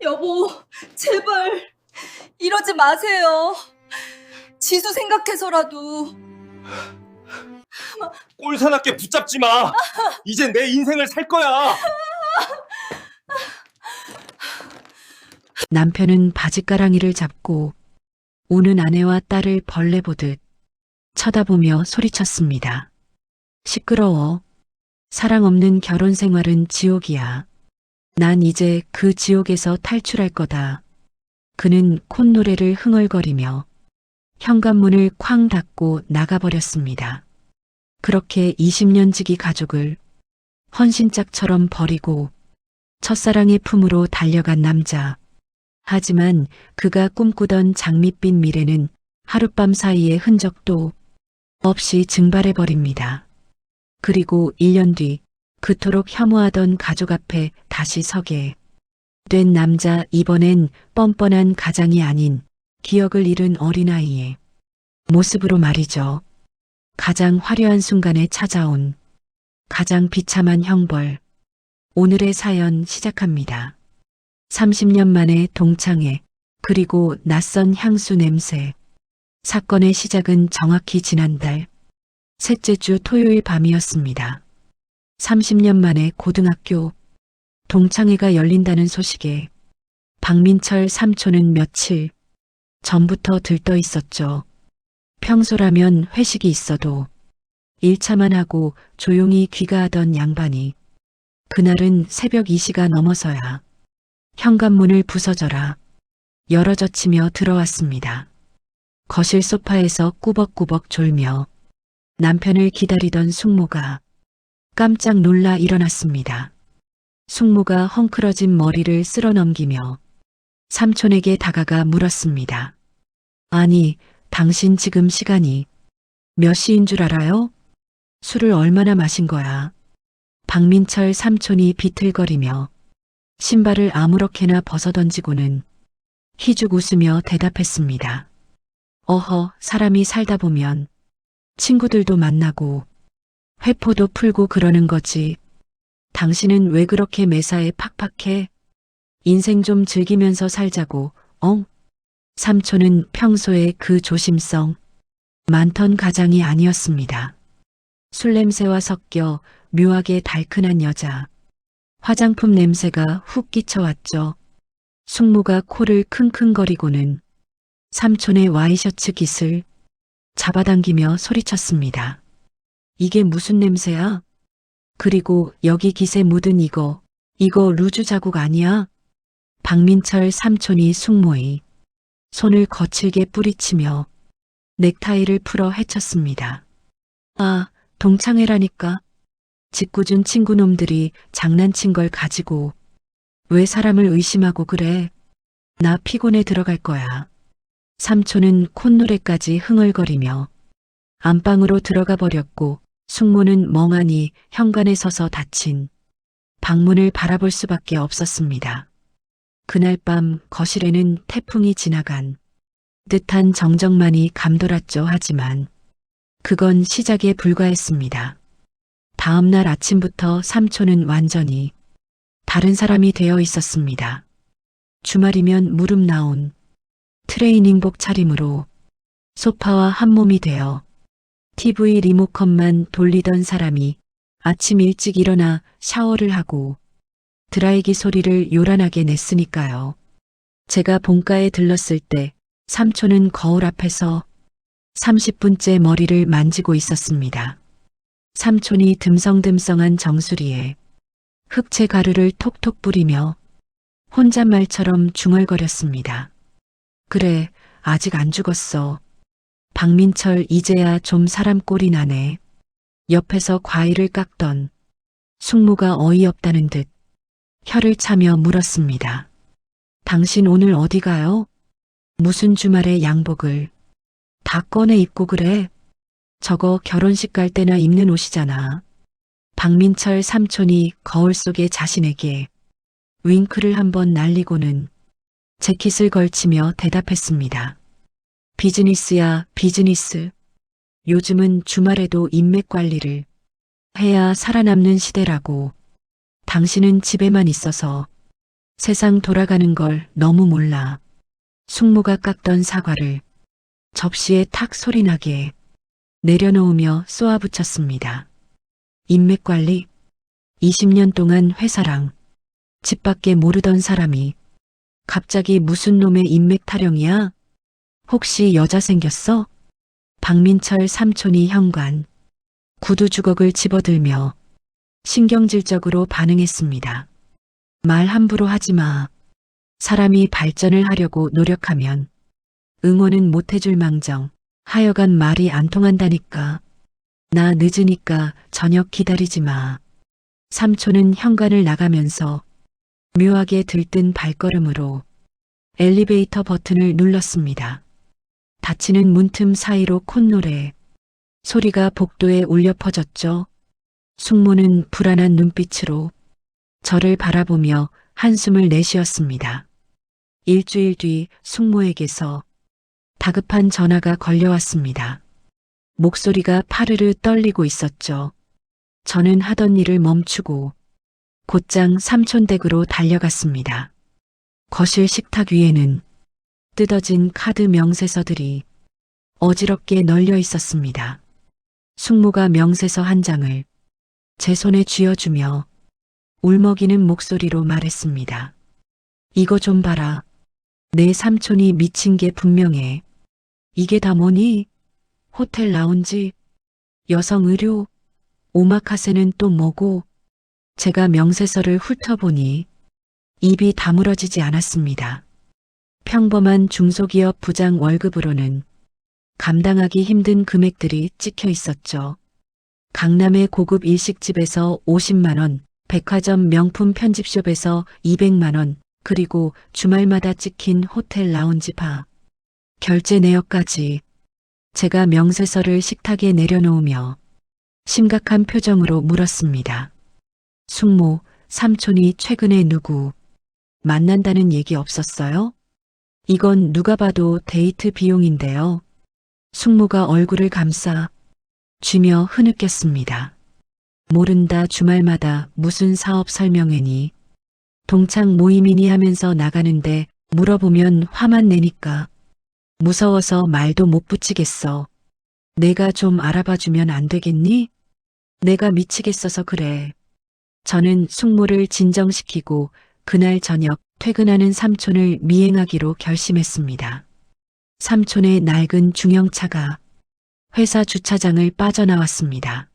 여보, 제발 이러지 마세요. 지수 생각해서라도. 꼴사납게 붙잡지 마. 이제 내 인생을 살 거야. 남편은 바짓가랑이를 잡고 우는 아내와 딸을 벌레 보듯 쳐다보며 소리쳤습니다. 시끄러워. 사랑 없는 결혼 생활은 지옥이야. 난 이제 그 지옥에서 탈출할 거다. 그는 콧노래를 흥얼거리며 현관문을 쾅 닫고 나가버렸습니다. 그렇게 20년 지기 가족을 헌신짝처럼 버리고 첫사랑의 품으로 달려간 남자. 하지만 그가 꿈꾸던 장밋빛 미래는 하룻밤 사이에 흔적도 없이 증발해버립니다. 그리고 1년 뒤 그토록 혐오하던 가족 앞에 다시 서게 된 남자, 이번엔 뻔뻔한 가장이 아닌 기억을 잃은 어린아이의 모습으로 말이죠. 가장 화려한 순간에 찾아온 가장 비참한 형벌. 오늘의 사연 시작합니다. 30년 만에 동창회, 그리고 낯선 향수 냄새. 사건의 시작은 정확히 지난달 셋째 주 토요일 밤이었습니다. 30년 만에 고등학교 동창회가 열린다는 소식에 박민철 삼촌은 며칠 전부터 들떠 있었죠. 평소라면 회식이 있어도 1차만 하고 조용히 귀가하던 양반이 그날은 새벽 2시가 넘어서야 현관문을 부서져라 열어젖히며 들어왔습니다. 거실 소파에서 꾸벅꾸벅 졸며 남편을 기다리던 숙모가 깜짝 놀라 일어났습니다. 숙모가 헝클어진 머리를 쓸어넘기며 삼촌에게 다가가 물었습니다. 아니, 당신 지금 시간이 몇 시인 줄 알아요? 술을 얼마나 마신 거야? 박민철 삼촌이 비틀거리며 신발을 아무렇게나 벗어던지고는 희죽 웃으며 대답했습니다. 어허, 사람이 살다 보면 친구들도 만나고 회포도 풀고 그러는 거지. 당신은 왜 그렇게 매사에 팍팍해? 인생 좀 즐기면서 살자고, 엉? 삼촌은 평소에 그 조심성 많던 가장이 아니었습니다. 술 냄새와 섞여 묘하게 달큰한 여자. 화장품 냄새가 훅 끼쳐왔죠. 숙모가 코를 킁킁거리고는 삼촌의 와이셔츠 깃을 잡아당기며 소리쳤습니다. 이게 무슨 냄새야? 그리고 여기 깃에 묻은 이거 루즈 자국 아니야? 박민철 삼촌이 숙모의 손을 거칠게 뿌리치며 넥타이를 풀어 헤쳤습니다. 아, 동창회라니까. 짓궂은 친구놈들이 장난친 걸 가지고 왜 사람을 의심하고 그래? 나 피곤해 들어갈 거야. 삼촌은 콧노래까지 흥얼거리며 안방으로 들어가 버렸고 숙모는 멍하니 현관에 서서 닫힌 방문을 바라볼 수밖에 없었습니다. 그날 밤 거실에는 태풍이 지나간 듯한 정적만이 감돌았죠. 하지만 그건 시작에 불과했습니다. 다음 날 아침부터 삼촌은 완전히 다른 사람이 되어 있었습니다. 주말이면 무릎 나온 트레이닝복 차림으로 소파와 한몸이 되어 TV 리모컨만 돌리던 사람이 아침 일찍 일어나 샤워를 하고 드라이기 소리를 요란하게 냈으니까요. 제가 본가에 들렀을 때 삼촌은 거울 앞에서 30분째 머리를 만지고 있었습니다. 삼촌이 듬성듬성한 정수리에 흑채 가루를 톡톡 뿌리며 혼잣말처럼 중얼거렸습니다. 그래, 아직 안 죽었어. 박민철 이제야 좀 사람 꼴이 나네. 옆에서 과일을 깎던 숙모가 어이없다는 듯 혀를 차며 물었습니다. 당신 오늘 어디 가요? 무슨 주말에 양복을 다 꺼내 입고 그래? 저거 결혼식 갈 때나 입는 옷이잖아. 박민철 삼촌이 거울 속에 자신에게 윙크를 한번 날리고는 재킷을 걸치며 대답했습니다. 비즈니스야, 비즈니스. 요즘은 주말에도 인맥 관리를 해야 살아남는 시대라고. 당신은 집에만 있어서 세상 돌아가는 걸 너무 몰라. 숙모가 깎던 사과를 접시에 탁 소리나게 내려놓으며 쏘아붙였습니다. 인맥관리? 20년 동안 회사랑 집 밖에 모르던 사람이 갑자기 무슨 놈의 인맥 타령이야? 혹시 여자 생겼어? 박민철 삼촌이 현관 구두 주걱을 집어들며 신경질적으로 반응했습니다. 말 함부로 하지 마. 사람이 발전을 하려고 노력하면 응원은 못 해줄 망정. 하여간 말이 안 통한다니까. 나 늦으니까 저녁 기다리지 마. 삼촌은 현관을 나가면서 묘하게 들뜬 발걸음으로 엘리베이터 버튼을 눌렀습니다. 닫히는 문틈 사이로 콧노래 소리가 복도에 울려 퍼졌죠. 숙모는 불안한 눈빛으로 저를 바라보며 한숨을 내쉬었습니다. 일주일 뒤 숙모에게서 다급한 전화가 걸려왔습니다. 목소리가 파르르 떨리고 있었죠. 저는 하던 일을 멈추고 곧장 삼촌 댁으로 달려갔습니다. 거실 식탁 위에는 뜯어진 카드 명세서들이 어지럽게 널려 있었습니다. 숙모가 명세서 한 장을 제 손에 쥐어주며 울먹이는 목소리로 말했습니다. 이거 좀 봐라. 내 삼촌이 미친 게 분명해. 이게 다 뭐니? 호텔 라운지, 여성 의료, 오마카세는 또 뭐고? 제가 명세서를 훑어보니 입이 다물어지지 않았습니다. 평범한 중소기업 부장 월급으로는 감당하기 힘든 금액들이 찍혀 있었죠. 강남의 고급 일식집에서 50만 원, 백화점 명품 편집숍에서 200만 원, 그리고 주말마다 찍힌 호텔 라운지 바. 결제 내역까지. 제가 명세서를 식탁에 내려놓으며 심각한 표정으로 물었습니다. 숙모, 삼촌이 최근에 누구 만난다는 얘기 없었어요? 이건 누가 봐도 데이트 비용인데요. 숙모가 얼굴을 감싸 쥐며 흐느꼈습니다. 모른다. 주말마다 무슨 사업 설명회니 동창 모임이니 하면서 나가는데 물어보면 화만 내니까 무서워서 말도 못 붙이겠어. 내가 좀 알아봐주면 안 되겠니? 내가 미치겠어서 그래. 저는 숙모를 진정시키고 그날 저녁 퇴근하는 삼촌을 미행하기로 결심했습니다. 삼촌의 낡은 중형차가 회사 주차장을 빠져나왔습니다.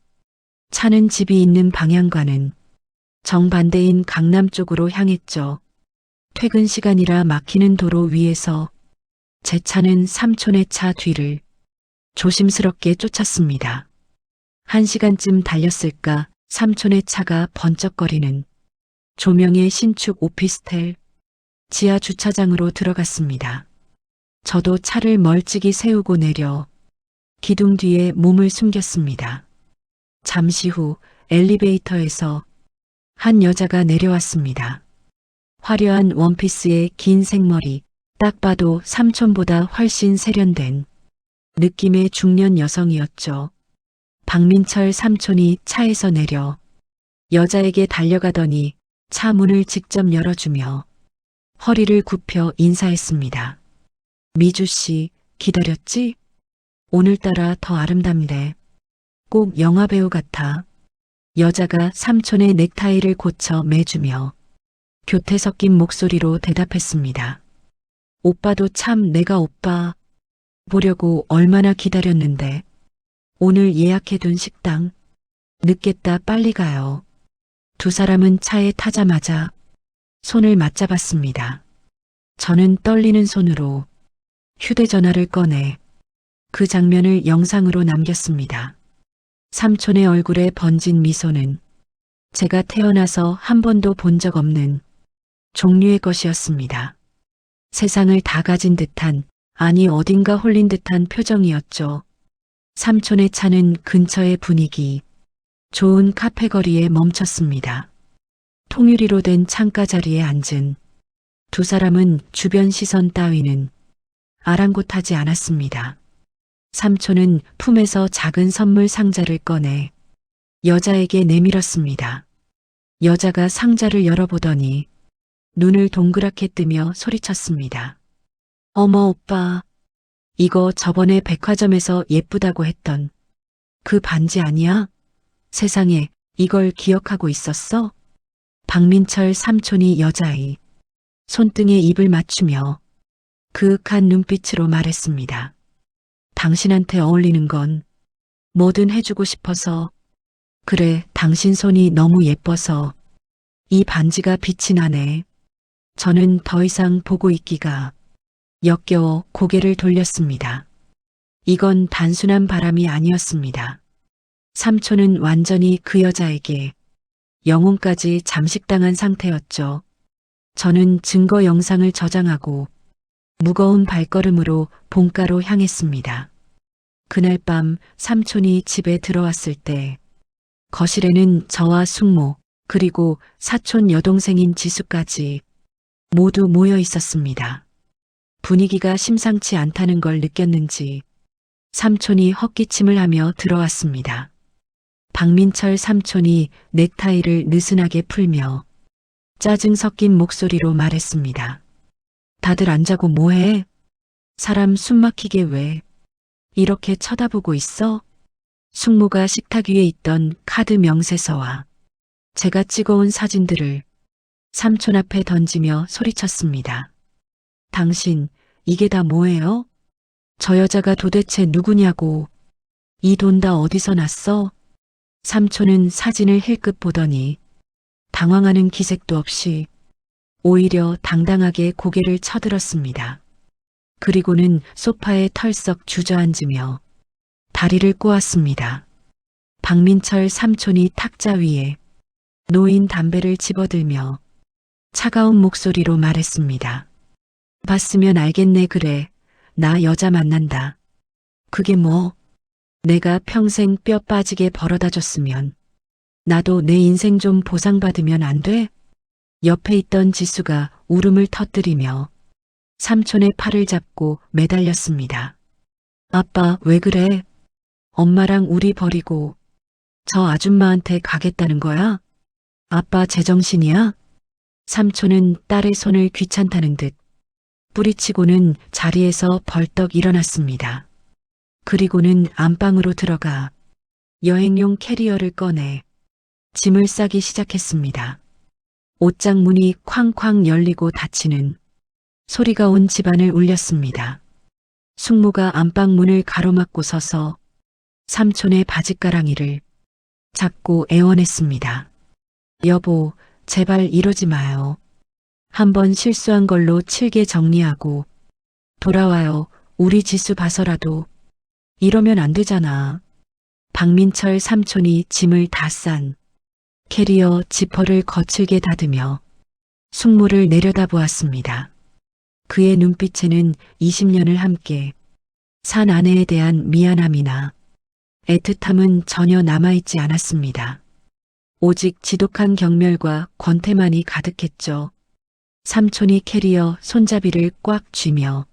차는 집이 있는 방향과는 정반대인 강남 쪽으로 향했죠. 퇴근 시간이라 막히는 도로 위에서 제 차는 삼촌의 차 뒤를 조심스럽게 쫓았습니다. 1시간쯤 달렸을까 삼촌의 차가 번쩍거리는 조명의 신축 오피스텔 지하 주차장으로 들어갔습니다. 저도 차를 멀찍이 세우고 내려 기둥 뒤에 몸을 숨겼습니다. 잠시 후 엘리베이터에서 한 여자가 내려왔습니다. 화려한 원피스에 긴 생머리, 딱 봐도 삼촌보다 훨씬 세련된 느낌의 중년 여성이었죠. 박민철 삼촌이 차에서 내려 여자에게 달려가더니 차 문을 직접 열어주며 허리를 굽혀 인사했습니다. 미주 씨, 기다렸지? 오늘따라 더 아름답네. 꼭 영화배우 같아. 여자가 삼촌의 넥타이를 고쳐 매주며 교태 섞인 목소리로 대답했습니다. 오빠도 참 내가 오빠 보려고 얼마나 기다렸는데. 오늘 예약해둔 식당. 늦겠다 빨리 가요. 두 사람은 차에 타자마자 손을 맞잡았습니다. 저는 떨리는 손으로 휴대전화를 꺼내 그 장면을 영상으로 남겼습니다. 삼촌의 얼굴에 번진 미소는 제가 태어나서 한 번도 본 적 없는 종류의 것이었습니다. 세상을 다 가진 듯한, 아니 어딘가 홀린 듯한 표정이었죠. 삼촌의 차는 근처의 분위기 좋은 카페 거리에 멈췄습니다. 통유리로 된 창가 자리에 앉은 두 사람은 주변 시선 따위는 아랑곳하지 않았습니다. 삼촌은 품에서 작은 선물 상자를 꺼내 여자에게 내밀었습니다. 여자가 상자를 열어보더니 눈을 동그랗게 뜨며 소리쳤습니다. 어머 오빠, 이거 저번에 백화점에서 예쁘다고 했던 그 반지 아니야? 세상에 이걸 기억하고 있었어? 박민철 삼촌이 여자아이 손등에 입을 맞추며 그윽한 눈빛으로 말했습니다. 당신한테 어울리는 건 뭐든 해주고 싶어서, 그래, 당신 손이 너무 예뻐서 이 반지가 빛이 나네. 저는 더 이상 보고 있기가 역겨워 고개를 돌렸습니다. 이건 단순한 바람이 아니었습니다. 삼촌은 완전히 그 여자에게 영혼까지 잠식당한 상태였죠. 저는 증거 영상을 저장하고 무거운 발걸음으로 본가로 향했습니다. 그날 밤 삼촌이 집에 들어왔을 때 거실에는 저와 숙모 그리고 사촌 여동생인 지수까지 모두 모여 있었습니다. 분위기가 심상치 않다는 걸 느꼈는지 삼촌이 헛기침을 하며 들어왔습니다. 박민철 삼촌이 넥타이를 느슨하게 풀며 짜증 섞인 목소리로 말했습니다. 다들 안 자고 뭐해? 사람 숨 막히게 왜 이렇게 쳐다보고 있어? 숙모가 식탁 위에 있던 카드 명세서와 제가 찍어온 사진들을 삼촌 앞에 던지며 소리쳤습니다. 당신, 이게 다 뭐예요? 저 여자가 도대체 누구냐고. 이 돈 다 어디서 났어? 삼촌은 사진을 힐끗 보더니 당황하는 기색도 없이 오히려 당당하게 고개를 쳐들었습니다. 그리고는 소파에 털썩 주저앉으며 다리를 꼬았습니다. 박민철 삼촌이 탁자 위에 놓인 담배를 집어들며 차가운 목소리로 말했습니다. 봤으면 알겠네. 그래, 나 여자 만난다. 그게 뭐? 내가 평생 뼈 빠지게 벌어다 줬으면 나도 내 인생 좀 보상받으면 안 돼? 옆에 있던 지수가 울음을 터뜨리며 삼촌의 팔을 잡고 매달렸습니다. 아빠, 왜 그래? 엄마랑 우리 버리고 저 아줌마한테 가겠다는 거야? 아빠 제정신이야? 삼촌은 딸의 손을 귀찮다는 듯 뿌리치고는 자리에서 벌떡 일어났습니다. 그리고는 안방으로 들어가 여행용 캐리어를 꺼내 짐을 싸기 시작했습니다. 옷장 문이 쾅쾅 열리고 닫히는 소리가 온 집안을 울렸습니다. 숙모가 안방 문을 가로막고 서서 삼촌의 바짓가랑이를 잡고 애원했습니다. 여보, 제발 이러지 마요. 한번 실수한 걸로 칠게 정리하고 돌아와요. 우리 지수 봐서라도. 이러면 안 되잖아. 박민철 삼촌이 짐을 다 싼 캐리어 지퍼를 거칠게 닫으며 숙모를 내려다보았습니다. 그의 눈빛에는 20년을 함께 산 아내에 대한 미안함이나 애틋함은 전혀 남아있지 않았습니다. 오직 지독한 경멸과 권태만이 가득했죠. 삼촌이 캐리어 손잡이를 꽉 쥐며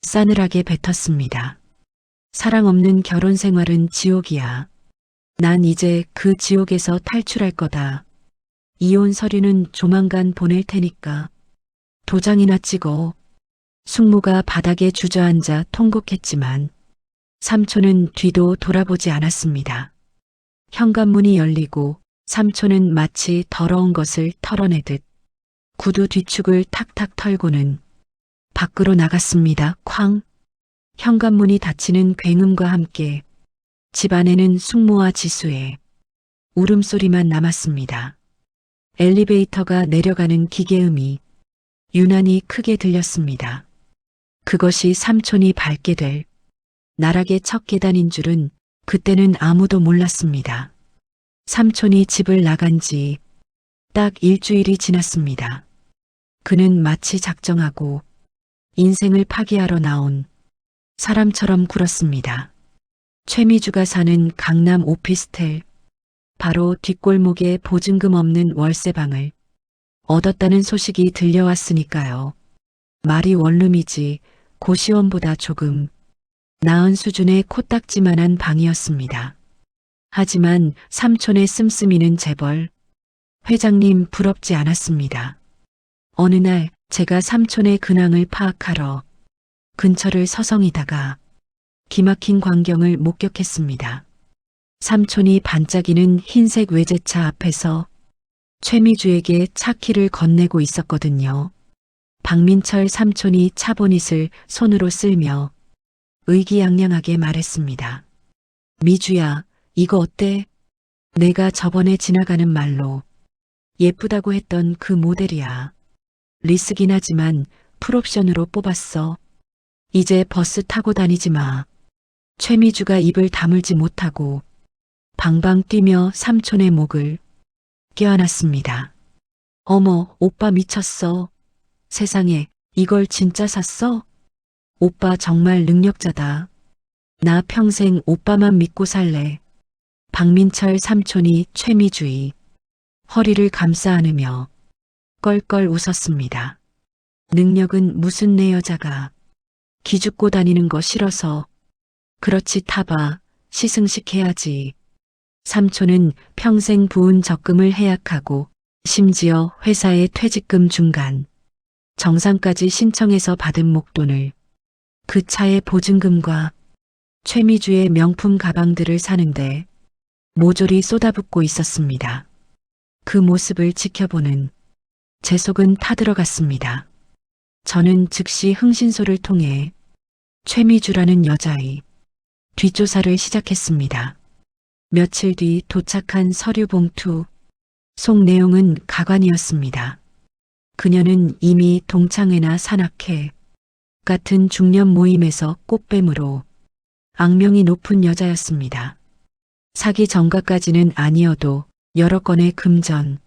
싸늘하게 뱉었습니다. 사랑 없는 결혼 생활은 지옥이야. 난 이제 그 지옥에서 탈출할 거다. 이혼 서류는 조만간 보낼 테니까 도장이나 찍어. 숙모가 바닥에 주저앉아 통곡했지만 삼촌은 뒤도 돌아보지 않았습니다. 현관문이 열리고 삼촌은 마치 더러운 것을 털어내듯 구두 뒤축을 탁탁 털고는 밖으로 나갔습니다. 쾅! 현관문이 닫히는 굉음과 함께 집 안에는 숙모와 지수의 울음소리만 남았습니다. 엘리베이터가 내려가는 기계음이 유난히 크게 들렸습니다. 그것이 삼촌이 밟게 될 나락의 첫 계단인 줄은 그때는 아무도 몰랐습니다. 삼촌이 집을 나간 지 딱 일주일이 지났습니다. 그는 마치 작정하고 인생을 파기하러 나온 사람처럼 굴었습니다. 최미주가 사는 강남 오피스텔 바로 뒷골목에 보증금 없는 월세방을 얻었다는 소식이 들려왔으니까요. 말이 원룸이지 고시원보다 조금 나은 수준의 코딱지만한 방이었습니다. 하지만 삼촌의 씀씀이는 재벌 회장님 부럽지 않았습니다. 어느 날 제가 삼촌의 근황을 파악하러 근처를 서성이다가 기막힌 광경을 목격했습니다. 삼촌이 반짝이는 흰색 외제차 앞에서 최미주에게 차 키를 건네고 있었거든요. 박민철 삼촌이 차 보닛을 손으로 쓸며 의기양양하게 말했습니다. 미주야, 이거 어때? 내가 저번에 지나가는 말로 예쁘다고 했던 그 모델이야. 리스긴 하지만 풀옵션으로 뽑았어. 이제 버스 타고 다니지 마. 최미주가 입을 다물지 못하고 방방 뛰며 삼촌의 목을 껴안았습니다. 어머, 오빠 미쳤어. 세상에, 이걸 진짜 샀어? 오빠 정말 능력자다. 나 평생 오빠만 믿고 살래. 박민철 삼촌이 최미주의 허리를 감싸 안으며 껄껄 웃었습니다. 능력은 무슨 내 여자가 기죽고 다니는 거 싫어서. 그렇지, 타봐. 시승식 해야지. 삼촌은 평생 부은 적금을 해약하고 심지어 회사의 퇴직금 중간 정산까지 신청해서 받은 목돈을 그 차의 보증금과 최미주의 명품 가방들을 사는데 모조리 쏟아붓고 있었습니다. 그 모습을 지켜보는 제 속은 타들어갔습니다. 저는 즉시 흥신소를 통해 최미주라는 여자의 뒷조사를 시작했습니다. 며칠 뒤 도착한 서류 봉투 속 내용은 가관이었습니다. 그녀는 이미 동창회나 산악회 같은 중년 모임에서 꽃뱀으로 악명이 높은 여자였습니다. 사기 전과까지는 아니어도 여러 건의 금전,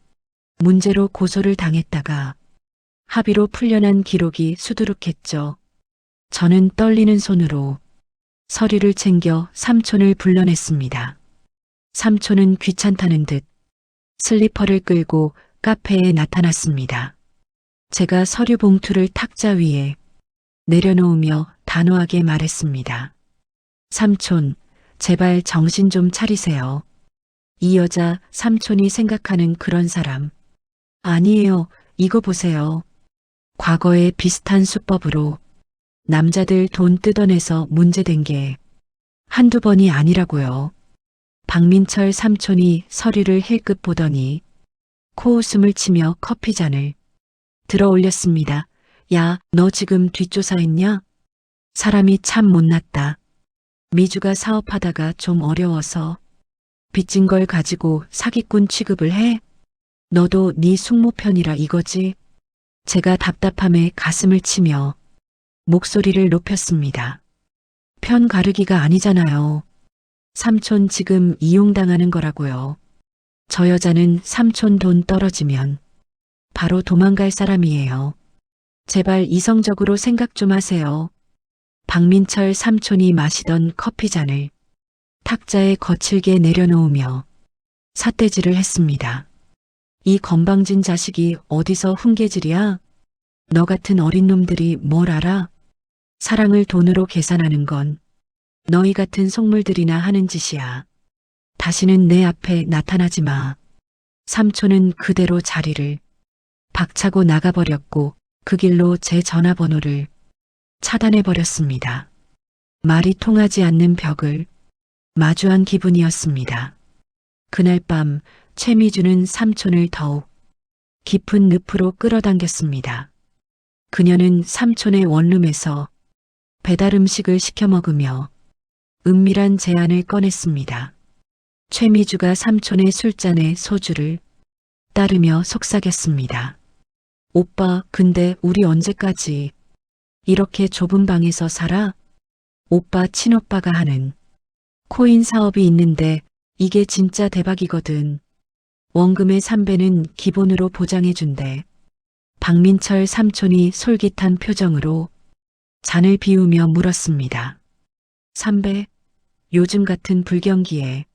문제로 고소를 당했다가 합의로 풀려난 기록이 수두룩했죠. 저는 떨리는 손으로 서류를 챙겨 삼촌을 불러냈습니다. 삼촌은 귀찮다는 듯 슬리퍼를 끌고 카페에 나타났습니다. 제가 서류 봉투를 탁자 위에 내려놓으며 단호하게 말했습니다. 삼촌, 제발 정신 좀 차리세요. 이 여자 삼촌이 생각하는 그런 사람 아니에요. 이거 보세요. 과거에 비슷한 수법으로 남자들 돈 뜯어내서 문제된 게 한두 번이 아니라고요. 박민철 삼촌이 서류를 힐끗 보더니 코웃음을 치며 커피잔을 들어 올렸습니다. 야, 너 지금 뒷조사했냐? 사람이 참 못났다. 미주가 사업하다가 좀 어려워서 빚진 걸 가지고 사기꾼 취급을 해? 너도 네 숙모편이라 이거지? 제가 답답함에 가슴을 치며 목소리를 높였습니다. 편 가르기가 아니잖아요. 삼촌 지금 이용당하는 거라고요. 저 여자는 삼촌 돈 떨어지면 바로 도망갈 사람이에요. 제발 이성적으로 생각 좀 하세요. 박민철 삼촌이 마시던 커피잔을 탁자에 거칠게 내려놓으며 삿대질을 했습니다. 이 건방진 자식이 어디서 훈계질이야? 너 같은 어린 놈들이 뭘 알아? 사랑을 돈으로 계산하는 건 너희 같은 속물들이나 하는 짓이야. 다시는 내 앞에 나타나지 마. 삼촌은 그대로 자리를 박차고 나가버렸고 그 길로 제 전화번호를 차단해버렸습니다. 말이 통하지 않는 벽을 마주한 기분이었습니다. 그날 밤 최미주는 삼촌을 더욱 깊은 늪으로 끌어당겼습니다. 그녀는 삼촌의 원룸에서 배달 음식을 시켜 먹으며 은밀한 제안을 꺼냈습니다. 최미주가 삼촌의 술잔에 소주를 따르며 속삭였습니다. 오빠, 근데 우리 언제까지 이렇게 좁은 방에서 살아? 오빠 친오빠가 하는 코인 사업이 있는데 이게 진짜 대박이거든. 원금의 3배는 기본으로 보장해준대. 박민철 삼촌이 솔깃한 표정으로 잔을 비우며 물었습니다. 3배? 요즘 같은 불경기에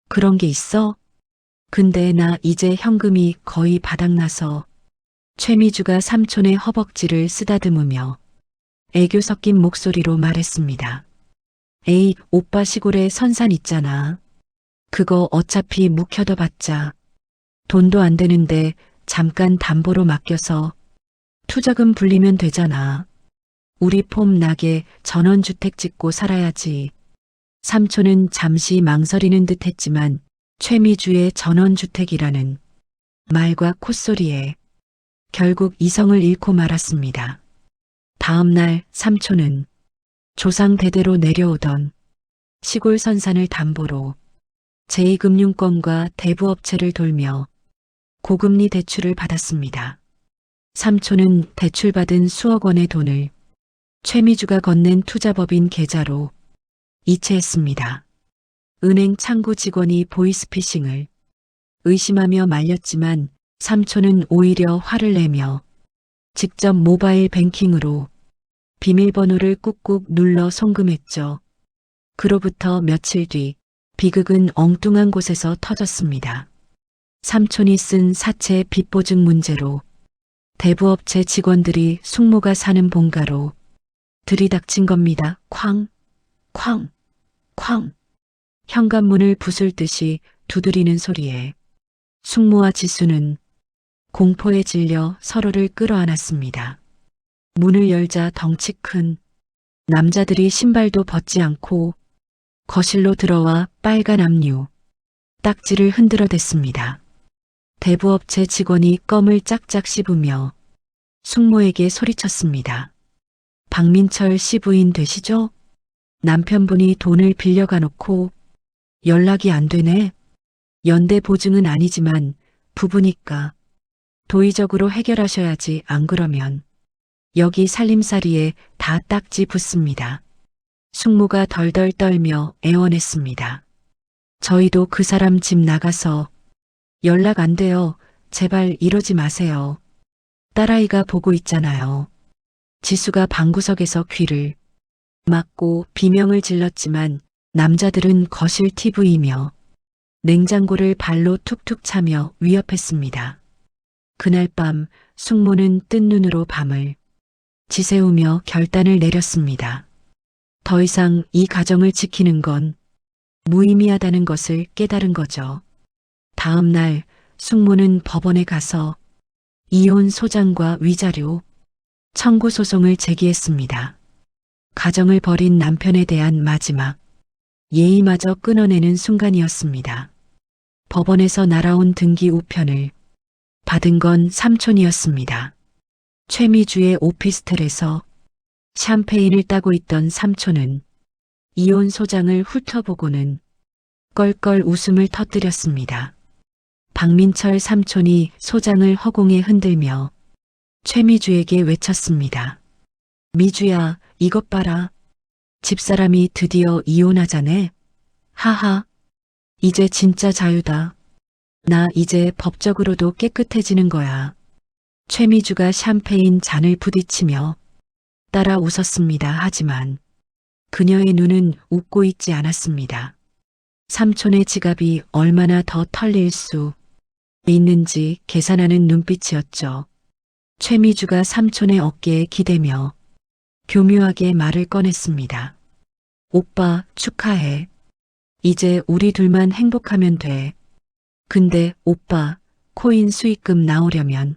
그런 게 있어? 근데 나 이제 현금이 거의 바닥나서. 최미주가 삼촌의 허벅지를 쓰다듬으며 애교 섞인 목소리로 말했습니다. 에이, 오빠 시골에 선산 있잖아. 그거 어차피 묵혀둬봤자 돈도 안 되는데 잠깐 담보로 맡겨서 투자금 불리면 되잖아. 우리 폼 나게 전원주택 짓고 살아야지. 삼촌은 잠시 망설이는 듯 했지만 최미주의 전원주택이라는 말과 콧소리에 결국 이성을 잃고 말았습니다. 다음 날 삼촌은 조상 대대로 내려오던 시골 선산을 담보로 제2금융권과 대부업체를 돌며 고금리 대출을 받았습니다. 삼촌은 대출받은 수억 원의 돈을 최미주가 건넨 투자법인 계좌로 이체했습니다. 은행 창구 직원이 보이스피싱을 의심하며 말렸지만 삼촌은 오히려 화를 내며 직접 모바일 뱅킹으로 비밀번호를 꾹꾹 눌러 송금했죠. 그로부터 며칠 뒤 비극은 엉뚱한 곳에서 터졌습니다. 삼촌이 쓴 사채 빚보증 문제로 대부업체 직원들이 숙모가 사는 본가로 들이닥친 겁니다. 쾅, 쾅, 쾅. 현관문을 부술 듯이 두드리는 소리에 숙모와 지수는 공포에 질려 서로를 끌어안았습니다. 문을 열자 덩치 큰 남자들이 신발도 벗지 않고 거실로 들어와 빨간 압류, 딱지를 흔들어댔습니다. 대부업체 직원이 껌을 짝짝 씹으며 숙모에게 소리쳤습니다. 박민철 씨 부인 되시죠? 남편분이 돈을 빌려가 놓고 연락이 안 되네. 연대 보증은 아니지만 부부니까 도의적으로 해결하셔야지. 안 그러면 여기 살림살이에 다 딱지 붙습니다. 숙모가 덜덜 떨며 애원했습니다. 저희도 그 사람 집 나가서 연락 안 돼요. 제발 이러지 마세요. 딸아이가 보고 있잖아요. 지수가 방구석에서 귀를 막고 비명을 질렀지만 남자들은 거실 TV이며 냉장고를 발로 툭툭 차며 위협했습니다. 그날 밤 숙모는 뜬 눈으로 밤을 지새우며 결단을 내렸습니다. 더 이상 이 가정을 지키는 건 무의미하다는 것을 깨달은 거죠. 다음 날 숙모는 법원에 가서 이혼 소장과 위자료 청구 소송을 제기했습니다. 가정을 버린 남편에 대한 마지막 예의마저 끊어내는 순간이었습니다. 법원에서 날아온 등기 우편을 받은 건 삼촌이었습니다. 최미주의 오피스텔에서 샴페인을 따고 있던 삼촌은 이혼 소장을 훑어보고는 껄껄 웃음을 터뜨렸습니다. 박민철 삼촌이 소장을 허공에 흔들며 최미주에게 외쳤습니다. 미주야, 이것 봐라. 집사람이 드디어 이혼하자네. 하하. 이제 진짜 자유다. 나 이제 법적으로도 깨끗해지는 거야. 최미주가 샴페인 잔을 부딪히며 따라 웃었습니다. 하지만 그녀의 눈은 웃고 있지 않았습니다. 삼촌의 지갑이 얼마나 더 털릴 수 있는지 계산하는 눈빛이었죠. 최미주가 삼촌의 어깨에 기대며 교묘하게 말을 꺼냈습니다. 오빠, 축하해. 이제 우리 둘만 행복하면 돼. 근데 오빠, 코인 수익금 나오려면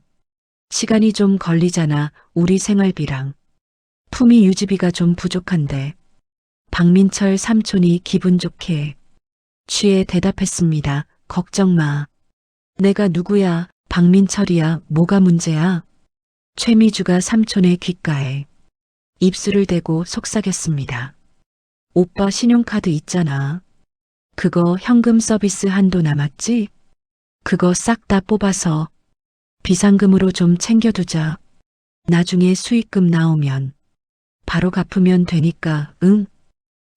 시간이 좀 걸리잖아. 우리 생활비랑 품위 유지비가 좀 부족한데. 박민철 삼촌이 기분 좋게 취해 대답했습니다. 걱정 마. 내가 누구야? 박민철이야. 뭐가 문제야? 최미주가 삼촌의 귓가에 입술을 대고 속삭였습니다. 오빠 신용카드 있잖아. 그거 현금 서비스 한도 남았지? 그거 싹 다 뽑아서 비상금으로 좀 챙겨두자. 나중에 수익금 나오면 바로 갚으면 되니까. 응?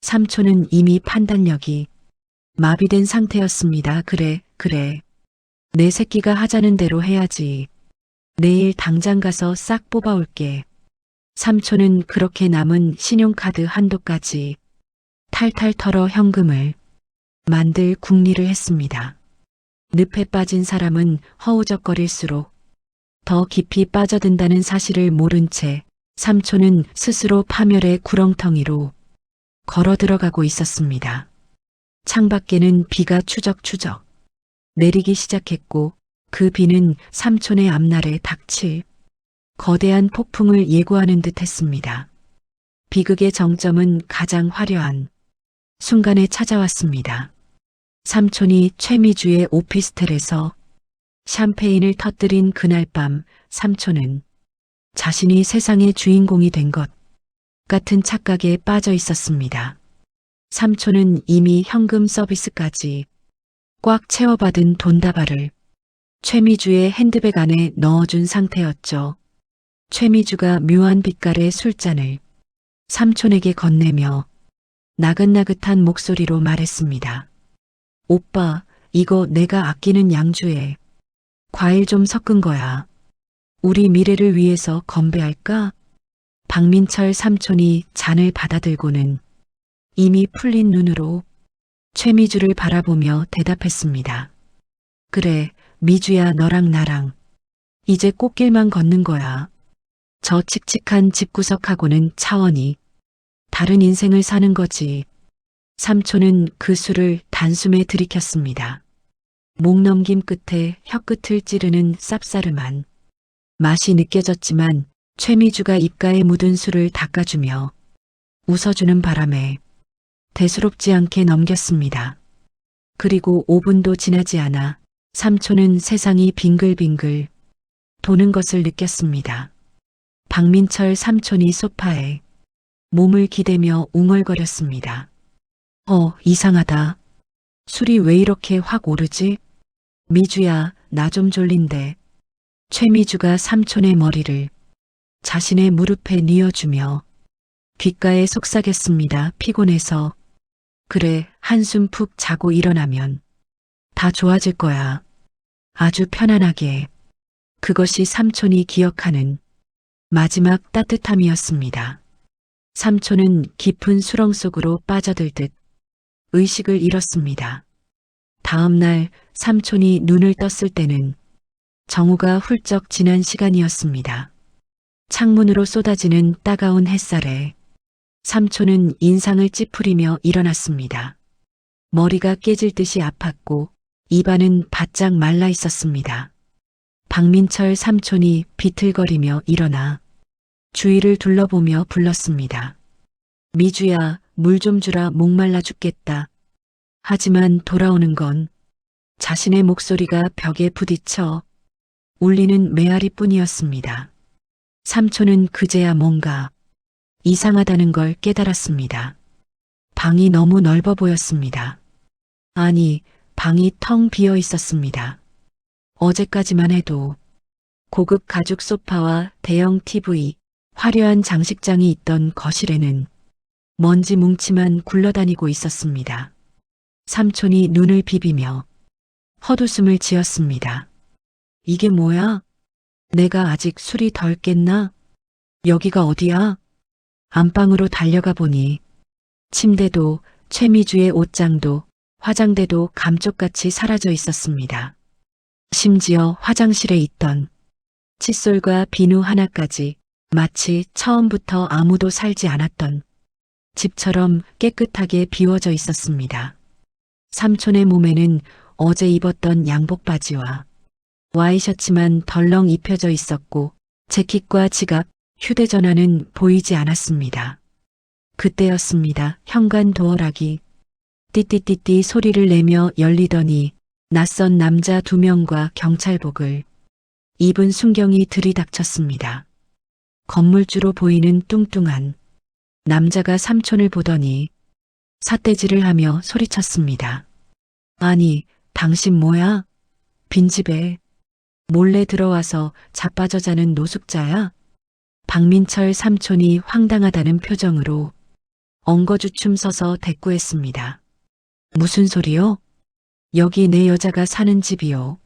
삼촌은 이미 판단력이 마비된 상태였습니다. 그래, 그래. 내 새끼가 하자는 대로 해야지. 내일 당장 가서 싹 뽑아올게. 삼촌은 그렇게 남은 신용카드 한도까지 탈탈 털어 현금을 만들 궁리를 했습니다. 늪에 빠진 사람은 허우적거릴수록 더 깊이 빠져든다는 사실을 모른 채 삼촌은 스스로 파멸의 구렁텅이로 걸어 들어가고 있었습니다. 창밖에는 비가 추적추적 내리기 시작했고 그 비는 삼촌의 앞날에 닥칠 거대한 폭풍을 예고하는 듯 했습니다. 비극의 정점은 가장 화려한 순간에 찾아왔습니다. 삼촌이 최미주의 오피스텔에서 샴페인을 터뜨린 그날 밤 삼촌은 자신이 세상의 주인공이 된 것 같은 착각에 빠져 있었습니다. 삼촌은 이미 현금 서비스까지 꽉 채워받은 돈다발을 최미주의 핸드백 안에 넣어준 상태였죠. 최미주가 묘한 빛깔의 술잔을 삼촌에게 건네며 나긋나긋한 목소리로 말했습니다. 오빠, 이거 내가 아끼는 양주에 과일 좀 섞은 거야. 우리 미래를 위해서 건배할까? 박민철 삼촌이 잔을 받아들고는 이미 풀린 눈으로 최미주를 바라보며 대답했습니다. 그래, 미주야, 너랑 나랑 이제 꽃길만 걷는 거야. 저 칙칙한 집구석하고는 차원이 다른 인생을 사는 거지. 삼촌은 그 술을 단숨에 들이켰습니다. 목 넘김 끝에 혀끝을 찌르는 쌉싸름한 맛이 느껴졌지만 최미주가 입가에 묻은 술을 닦아주며 웃어주는 바람에 대수롭지 않게 넘겼습니다. 그리고 5분도 지나지 않아 삼촌은 세상이 빙글빙글 도는 것을 느꼈습니다. 박민철 삼촌이 소파에 몸을 기대며 웅얼거렸습니다. 이상하다. 술이 왜 이렇게 확 오르지? 미주야, 나 좀 졸린데. 최미주가 삼촌의 머리를 자신의 무릎에 뉘어주며 귓가에 속삭였습니다. 피곤해서. 그래, 한숨 푹 자고 일어나면 다 좋아질 거야. 아주 편안하게. 그것이 삼촌이 기억하는 마지막 따뜻함이었습니다. 삼촌은 깊은 수렁 속으로 빠져들듯 의식을 잃었습니다. 다음 날 삼촌이 눈을 떴을 때는 정오가 훌쩍 지난 시간이었습니다. 창문으로 쏟아지는 따가운 햇살에 삼촌은 인상을 찌푸리며 일어났습니다. 머리가 깨질 듯이 아팠고 입안은 바짝 말라 있었습니다. 박민철 삼촌이 비틀거리며 일어나 주위를 둘러보며 불렀습니다. 미주야, 물 좀 주라, 목말라 죽겠다. 하지만 돌아오는 건 자신의 목소리가 벽에 부딪혀 울리는 메아리뿐이었습니다. 삼촌은 그제야 뭔가 이상하다는 걸 깨달았습니다. 방이 너무 넓어 보였습니다. 아니, 방이 텅 비어 있었습니다. 어제까지만 해도 고급 가죽 소파와 대형 TV, 화려한 장식장이 있던 거실에는 먼지 뭉치만 굴러다니고 있었습니다. 삼촌이 눈을 비비며 헛웃음을 지었습니다. 이게 뭐야? 내가 아직 술이 덜 깼나? 여기가 어디야? 안방으로 달려가 보니 침대도 최미주의 옷장도 화장대도 감쪽같이 사라져 있었습니다. 심지어 화장실에 있던 칫솔과 비누 하나까지 마치 처음부터 아무도 살지 않았던 집처럼 깨끗하게 비워져 있었습니다. 삼촌의 몸에는 어제 입었던 양복 바지와 와이셔츠만 덜렁 입혀져 있었고 재킷과 지갑, 휴대전화는 보이지 않았습니다. 그때였습니다. 현관 도어락이 띠띠띠띠 소리를 내며 열리더니 낯선 남자 2명과 경찰복을 입은 순경이 들이닥쳤습니다. 건물주로 보이는 뚱뚱한 남자가 삼촌을 보더니 삿대질을 하며 소리쳤습니다. 아니, 당신 뭐야? 빈집에 몰래 들어와서 자빠져 자는 노숙자야? 박민철 삼촌이 황당하다는 표정으로 엉거주춤 서서 대꾸했습니다. 무슨 소리요? 여기 내 여자가 사는 집이요.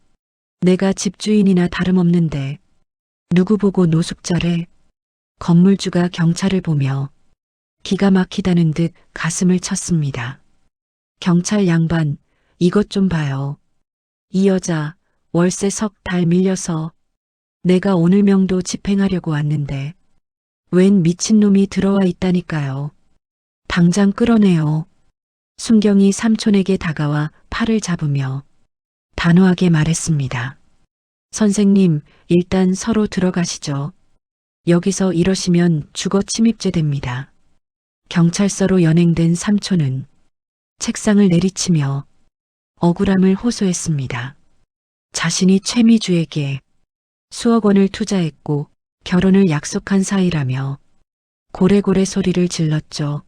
내가 집주인이나 다름없는데 누구 보고 노숙자래? 건물주가 경찰을 보며 기가 막히다는 듯 가슴을 쳤습니다. 경찰 양반, 이것 좀 봐요. 이 여자 월세 석 달 밀려서 내가 오늘 명도 집행하려고 왔는데 웬 미친놈이 들어와 있다니까요. 당장 끌어내요. 순경이 삼촌에게 다가와 팔을 잡으며 단호하게 말했습니다. 선생님, 일단 서로 들어가시죠. 여기서 이러시면 주거 침입죄 됩니다. 경찰서로 연행된 삼촌은 책상을 내리치며 억울함을 호소했습니다. 자신이 최미주에게 수억 원을 투자했고 결혼을 약속한 사이라며 고래고래 소리를 질렀죠.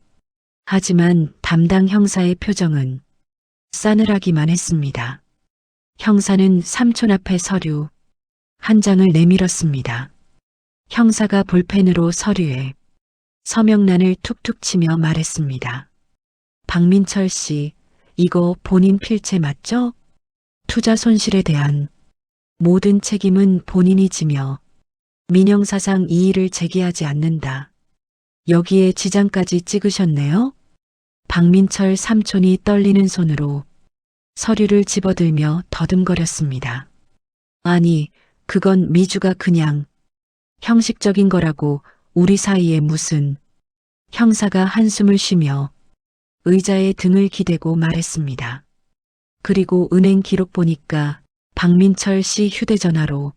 하지만 담당 형사의 표정은 싸늘하기만 했습니다. 형사는 삼촌 앞에 서류 한 장을 내밀었습니다. 형사가 볼펜으로 서류에 서명란을 툭툭 치며 말했습니다. 박민철 씨, 이거 본인 필체 맞죠? 투자 손실에 대한 모든 책임은 본인이 지며 민형사상 이의를 제기하지 않는다. 여기에 지장까지 찍으셨네요? 박민철 삼촌이 떨리는 손으로 서류를 집어들며 더듬거렸습니다. 아니, 그건 미주가 그냥 형식적인 거라고 우리 사이에 무슨. 형사가 한숨을 쉬며 의자에 등을 기대고 말했습니다. 그리고 은행 기록 보니까 박민철 씨 휴대전화로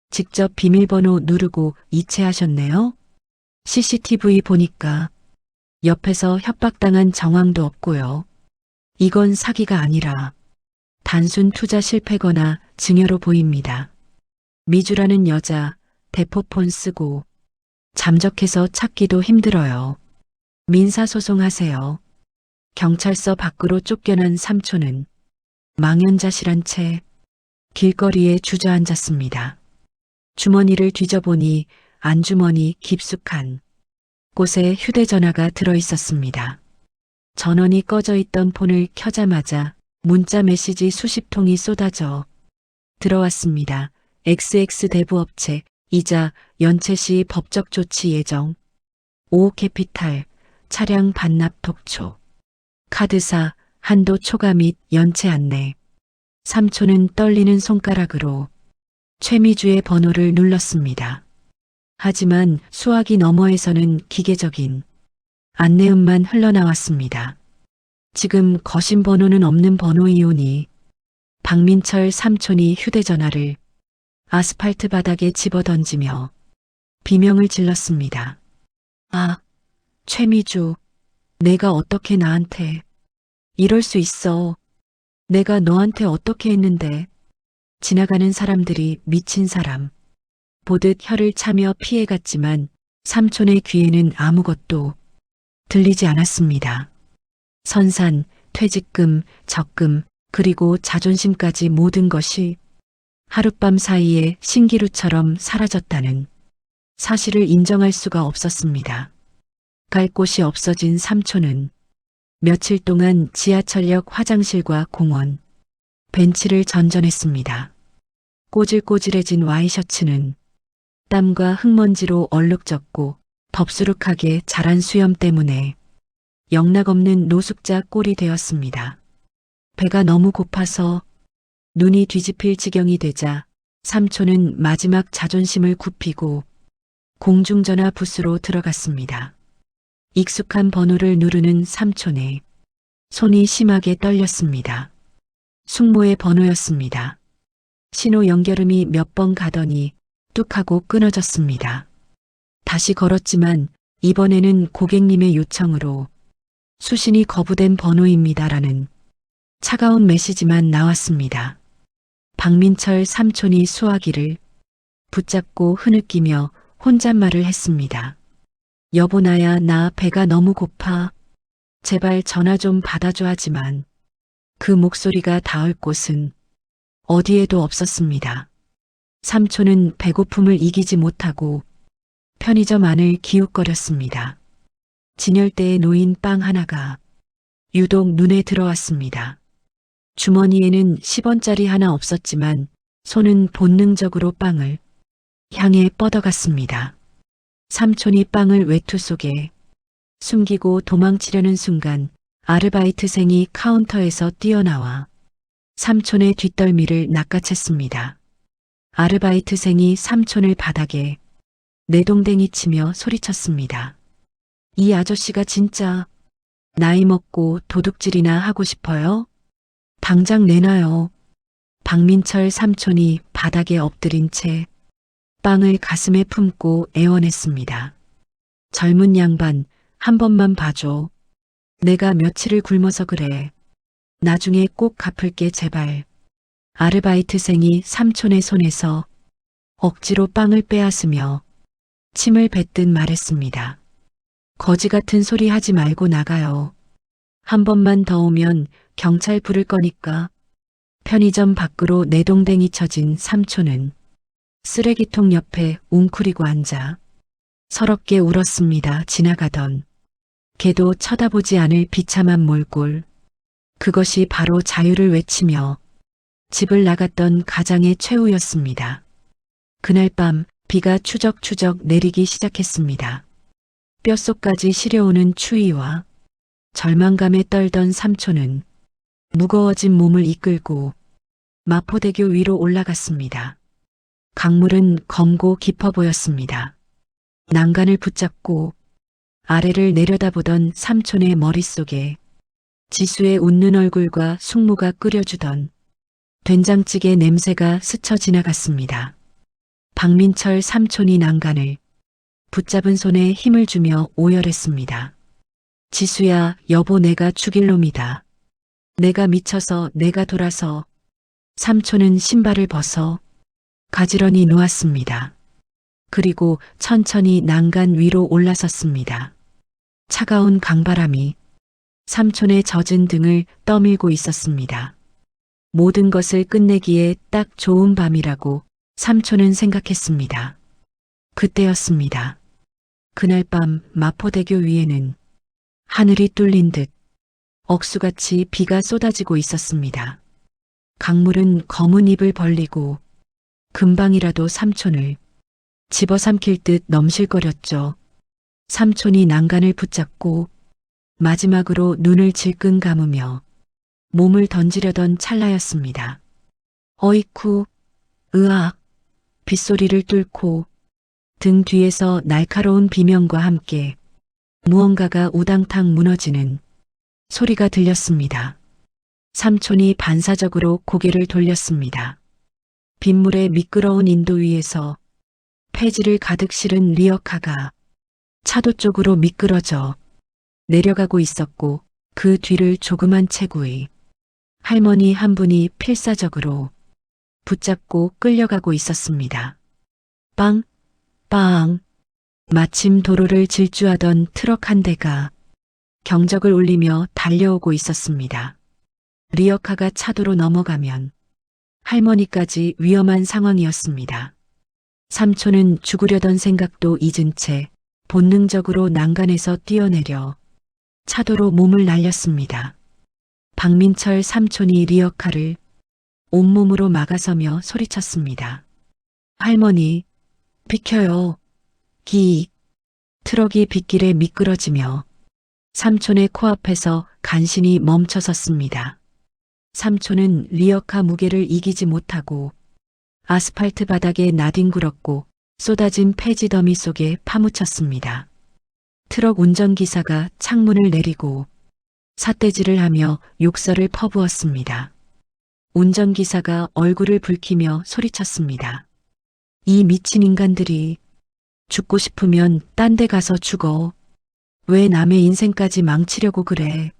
직접 비밀번호 누르고 이체하셨네요? CCTV 보니까 옆에서 협박당한 정황도 없고요. 이건 사기가 아니라 단순 투자 실패거나 증여로 보입니다. 미주라는 여자 대포폰 쓰고 잠적해서 찾기도 힘들어요. 민사소송하세요. 경찰서 밖으로 쫓겨난 삼촌은 망연자실한 채 길거리에 주저앉았습니다. 주머니를 뒤져보니 안주머니 깊숙한 곳에 휴대전화가 들어있었습니다. 전원이 꺼져 있던 폰을 켜자마자 문자 메시지 수십 통이 쏟아져 들어왔습니다. XX 대부업체 이자 연체 시 법적 조치 예정. 오캐피탈 차량 반납 독초. 카드사 한도 초과 및 연체 안내. 삼촌은 떨리는 손가락으로 최미주의 번호를 눌렀습니다. 하지만 수화기 너머에서는 기계적인 안내음만 흘러나왔습니다. 지금 거신 번호는 없는 번호이오니. 박민철 삼촌이 휴대전화를 아스팔트 바닥에 집어던지며 비명을 질렀습니다. 아, 최미주, 내가 어떻게 나한테 이럴 수 있어. 내가 너한테 어떻게 했는데. 지나가는 사람들이 미친 사람 보듯 혀를 차며 피해갔지만 삼촌의 귀에는 아무것도 들리지 않았습니다. 선산, 퇴직금, 적금, 그리고 자존심까지 모든 것이 하룻밤 사이에 신기루처럼 사라졌다는 사실을 인정할 수가 없었습니다. 갈 곳이 없어진 삼촌은 며칠 동안 지하철역 화장실과 공원, 벤치를 전전했습니다. 꼬질꼬질해진 와이셔츠는 땀과 흙먼지로 얼룩졌고 덥수룩하게 자란 수염 때문에 영락없는 노숙자 꼴이 되었습니다. 배가 너무 고파서 눈이 뒤집힐 지경이 되자 삼촌은 마지막 자존심을 굽히고 공중전화 부스로 들어갔습니다. 익숙한 번호를 누르는 삼촌의 손이 심하게 떨렸습니다. 숙모의 번호였습니다. 신호 연결음이 몇 번 가더니 뚝 하고 끊어졌습니다. 다시 걸었지만 이번에는 고객님의 요청으로 수신이 거부된 번호입니다라는 차가운 메시지만 나왔습니다. 박민철 삼촌이 수화기를 붙잡고 흐느끼며 혼잣말을 했습니다. 여보나야, 나 배가 너무 고파. 제발 전화 좀 받아줘. 하지만 그 목소리가 닿을 곳은 어디에도 없었습니다. 삼촌은 배고픔을 이기지 못하고 편의점 안을 기웃거렸습니다. 진열대에 놓인 빵 하나가 유독 눈에 들어왔습니다. 주머니에는 10원짜리 하나 없었지만 손은 본능적으로 빵을 향해 뻗어갔습니다. 삼촌이 빵을 외투 속에 숨기고 도망치려는 순간 아르바이트생이 카운터에서 뛰어나와 삼촌의 뒷덜미를 낚아챘습니다. 아르바이트생이 삼촌을 바닥에 내동댕이 치며 소리쳤습니다. 이 아저씨가 진짜 나이 먹고 도둑질이나 하고 싶어요? 당장 내놔요. 박민철 삼촌이 바닥에 엎드린 채 빵을 가슴에 품고 애원했습니다. 젊은 양반, 한 번만 봐줘. 내가 며칠을 굶어서 그래. 나중에 꼭 갚을게 제발. 아르바이트생이 삼촌의 손에서 억지로 빵을 빼앗으며 침을 뱉듯 말했습니다. 거지 같은 소리 하지 말고 나가요. 한 번만 더 오면 경찰 부를 거니까. 편의점 밖으로 내동댕이 쳐진 삼촌은 쓰레기통 옆에 웅크리고 앉아 서럽게 울었습니다. 지나가던 걔도 쳐다보지 않을 비참한 몰골. 그것이 바로 자유를 외치며 집을 나갔던 가장의 최후였습니다. 그날 밤 비가 추적추적 내리기 시작했습니다. 뼛속까지 시려오는 추위와 절망감에 떨던 삼촌은 무거워진 몸을 이끌고 마포대교 위로 올라갔습니다. 강물은 검고 깊어 보였습니다. 난간을 붙잡고 아래를 내려다보던 삼촌의 머릿속에 지수의 웃는 얼굴과 숙모가 끓여주던 된장찌개 냄새가 스쳐 지나갔습니다. 박민철 삼촌이 난간을 붙잡은 손에 힘을 주며 오열했습니다. 지수야, 여보 내가 죽일 놈이다. 내가 미쳐서 내가 돌아서. 삼촌은 신발을 벗어 가지런히 놓았습니다. 그리고 천천히 난간 위로 올라섰습니다. 차가운 강바람이 삼촌의 젖은 등을 떠밀고 있었습니다. 모든 것을 끝내기에 딱 좋은 밤이라고 삼촌은 생각했습니다. 그때였습니다. 그날 밤 마포대교 위에는 하늘이 뚫린 듯 억수같이 비가 쏟아지고 있었습니다. 강물은 검은 입을 벌리고 금방이라도 삼촌을 집어삼킬 듯 넘실거렸죠. 삼촌이 난간을 붙잡고 마지막으로 눈을 질끈 감으며 몸을 던지려던 찰나였습니다. 어이쿠, 으악, 빗소리를 뚫고 등 뒤에서 날카로운 비명과 함께 무언가가 우당탕 무너지는 소리가 들렸습니다. 삼촌이 반사적으로 고개를 돌렸습니다. 빗물의 미끄러운 인도 위에서 폐지를 가득 실은 리어카가 차도 쪽으로 미끄러져 내려가고 있었고 그 뒤를 조그만 체구의 할머니 한 분이 필사적으로 붙잡고 끌려가고 있었습니다. 빵, 빵. 마침 도로를 질주하던 트럭 한 대가 경적을 울리며 달려오고 있었습니다. 리어카가 차도로 넘어가면 할머니까지 위험한 상황이었습니다. 삼촌은 죽으려던 생각도 잊은 채 본능적으로 난간에서 뛰어내려 차도로 몸을 날렸습니다. 박민철 삼촌이 리어카를 온몸으로 막아서며 소리쳤습니다. 할머니, 비켜요. 기. 트럭이 빗길에 미끄러지며 삼촌의 코앞에서 간신히 멈춰섰습니다. 삼촌은 리어카 무게를 이기지 못하고 아스팔트 바닥에 나뒹굴었고 쏟아진 폐지 더미 속에 파묻혔습니다. 트럭 운전기사가 창문을 내리고 삿대질을 하며 욕설을 퍼부었습니다. 운전기사가 얼굴을 붉히며 소리쳤습니다. 이 미친 인간들이 죽고 싶으면 딴 데 가서 죽어. 왜 남의 인생까지 망치려고 그래.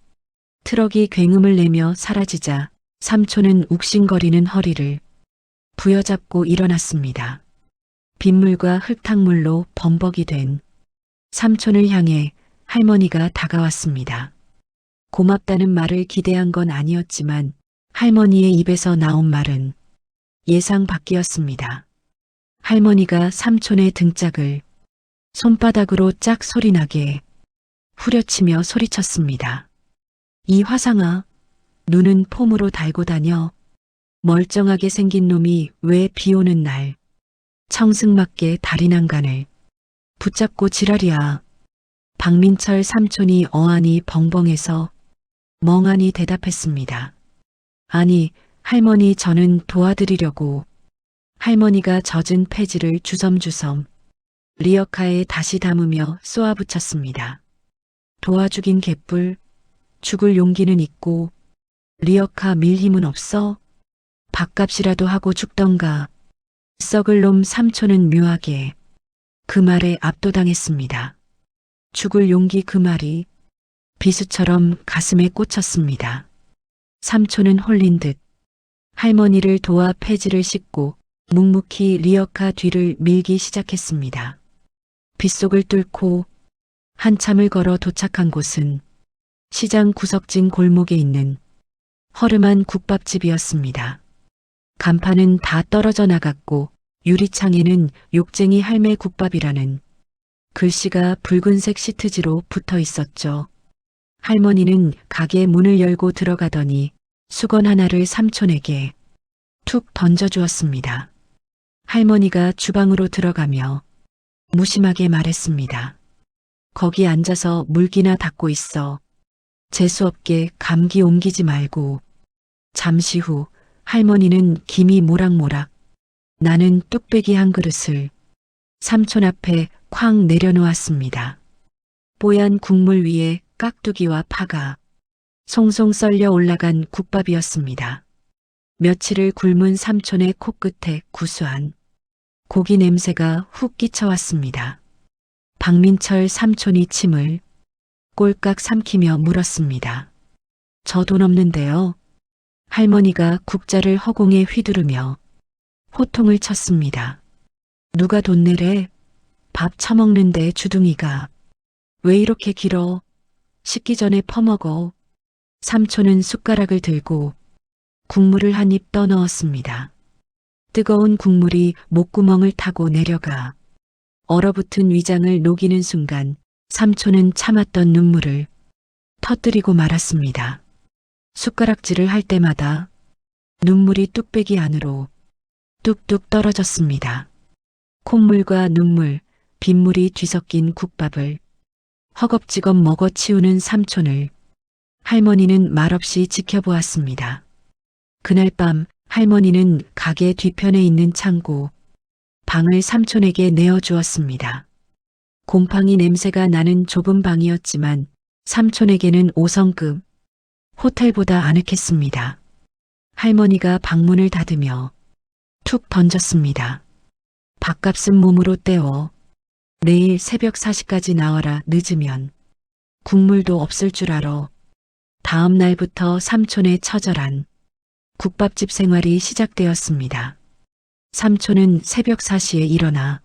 트럭이 굉음을 내며 사라지자 삼촌은 욱신거리는 허리를 부여잡고 일어났습니다. 빗물과 흙탕물로 범벅이 된 삼촌을 향해 할머니가 다가왔습니다. 고맙다는 말을 기대한 건 아니었지만 할머니의 입에서 나온 말은 예상 밖이었습니다. 할머니가 삼촌의 등짝을 손바닥으로 짝 소리나게 후려치며 소리쳤습니다. 이 화상아, 눈은 폼으로 달고 다녀. 멀쩡하게 생긴 놈이 왜 비 오는 날 청승맞게 다리 난간을 붙잡고 지랄이야. 박민철 삼촌이 어안이 벙벙해서 멍하니 대답했습니다. 아니, 할머니 저는 도와드리려고. 할머니가 젖은 폐지를 주섬주섬 리어카에 다시 담으며 쏘아붙였습니다. 도와주긴 개뿔, 죽을 용기는 있고 리어카 밀 힘은 없어? 밥값이라도 하고 죽던가. 썩을 놈 삼촌은 묘하게 그 말에 압도당했습니다. 죽을 용기 그 말이 비수처럼 가슴에 꽂혔습니다. 삼촌은 홀린 듯 할머니를 도와 폐지를 씻고 묵묵히 리어카 뒤를 밀기 시작했습니다. 빗속을 뚫고 한참을 걸어 도착한 곳은 시장 구석진 골목에 있는 허름한 국밥집이었습니다. 간판은 다 떨어져 나갔고 유리창에는 욕쟁이 할매 국밥이라는 글씨가 붉은색 시트지로 붙어 있었죠. 할머니는 가게 문을 열고 들어가더니 수건 하나를 삼촌에게 툭 던져주었습니다. 할머니가 주방으로 들어가며 무심하게 말했습니다. 거기 앉아서 물기나 닦고 있어. 재수없게 감기 옮기지 말고. 잠시 후 할머니는 김이 모락모락 나는 뚝배기 한 그릇을 삼촌 앞에 쾅 내려놓았습니다. 뽀얀 국물 위에 깍두기와 파가 송송 썰려 올라간 국밥이었습니다. 며칠을 굶은 삼촌의 코끝에 구수한 고기 냄새가 훅 끼쳐왔습니다. 박민철 삼촌이 침을 꼴깍 삼키며 물었습니다. 저 돈 없는데요. 할머니가 국자를 허공에 휘두르며 호통을 쳤습니다. 누가 돈 내래? 밥 처먹는데 주둥이가 왜 이렇게 길어? 식기 전에 퍼먹어. 삼촌은 숟가락을 들고 국물을 한 입 떠넣었습니다. 뜨거운 국물이 목구멍을 타고 내려가 얼어붙은 위장을 녹이는 순간 삼촌은 참았던 눈물을 터뜨리고 말았습니다. 숟가락질을 할 때마다 눈물이 뚝배기 안으로 뚝뚝 떨어졌습니다. 콧물과 눈물, 빗물이 뒤섞인 국밥을 허겁지겁 먹어치우는 삼촌을 할머니는 말없이 지켜보았습니다. 그날 밤 할머니는 가게 뒤편에 있는 창고, 방을 삼촌에게 내어주었습니다. 곰팡이 냄새가 나는 좁은 방이었지만 삼촌에게는 5성급, 호텔보다 아늑했습니다. 할머니가 방문을 닫으며 툭 던졌습니다. 밥값은 몸으로 때워 내일 새벽 4시까지 나와라. 늦으면 국물도 없을 줄 알아. 다음 날부터 삼촌의 처절한 국밥집 생활이 시작되었습니다. 삼촌은 새벽 4시에 일어나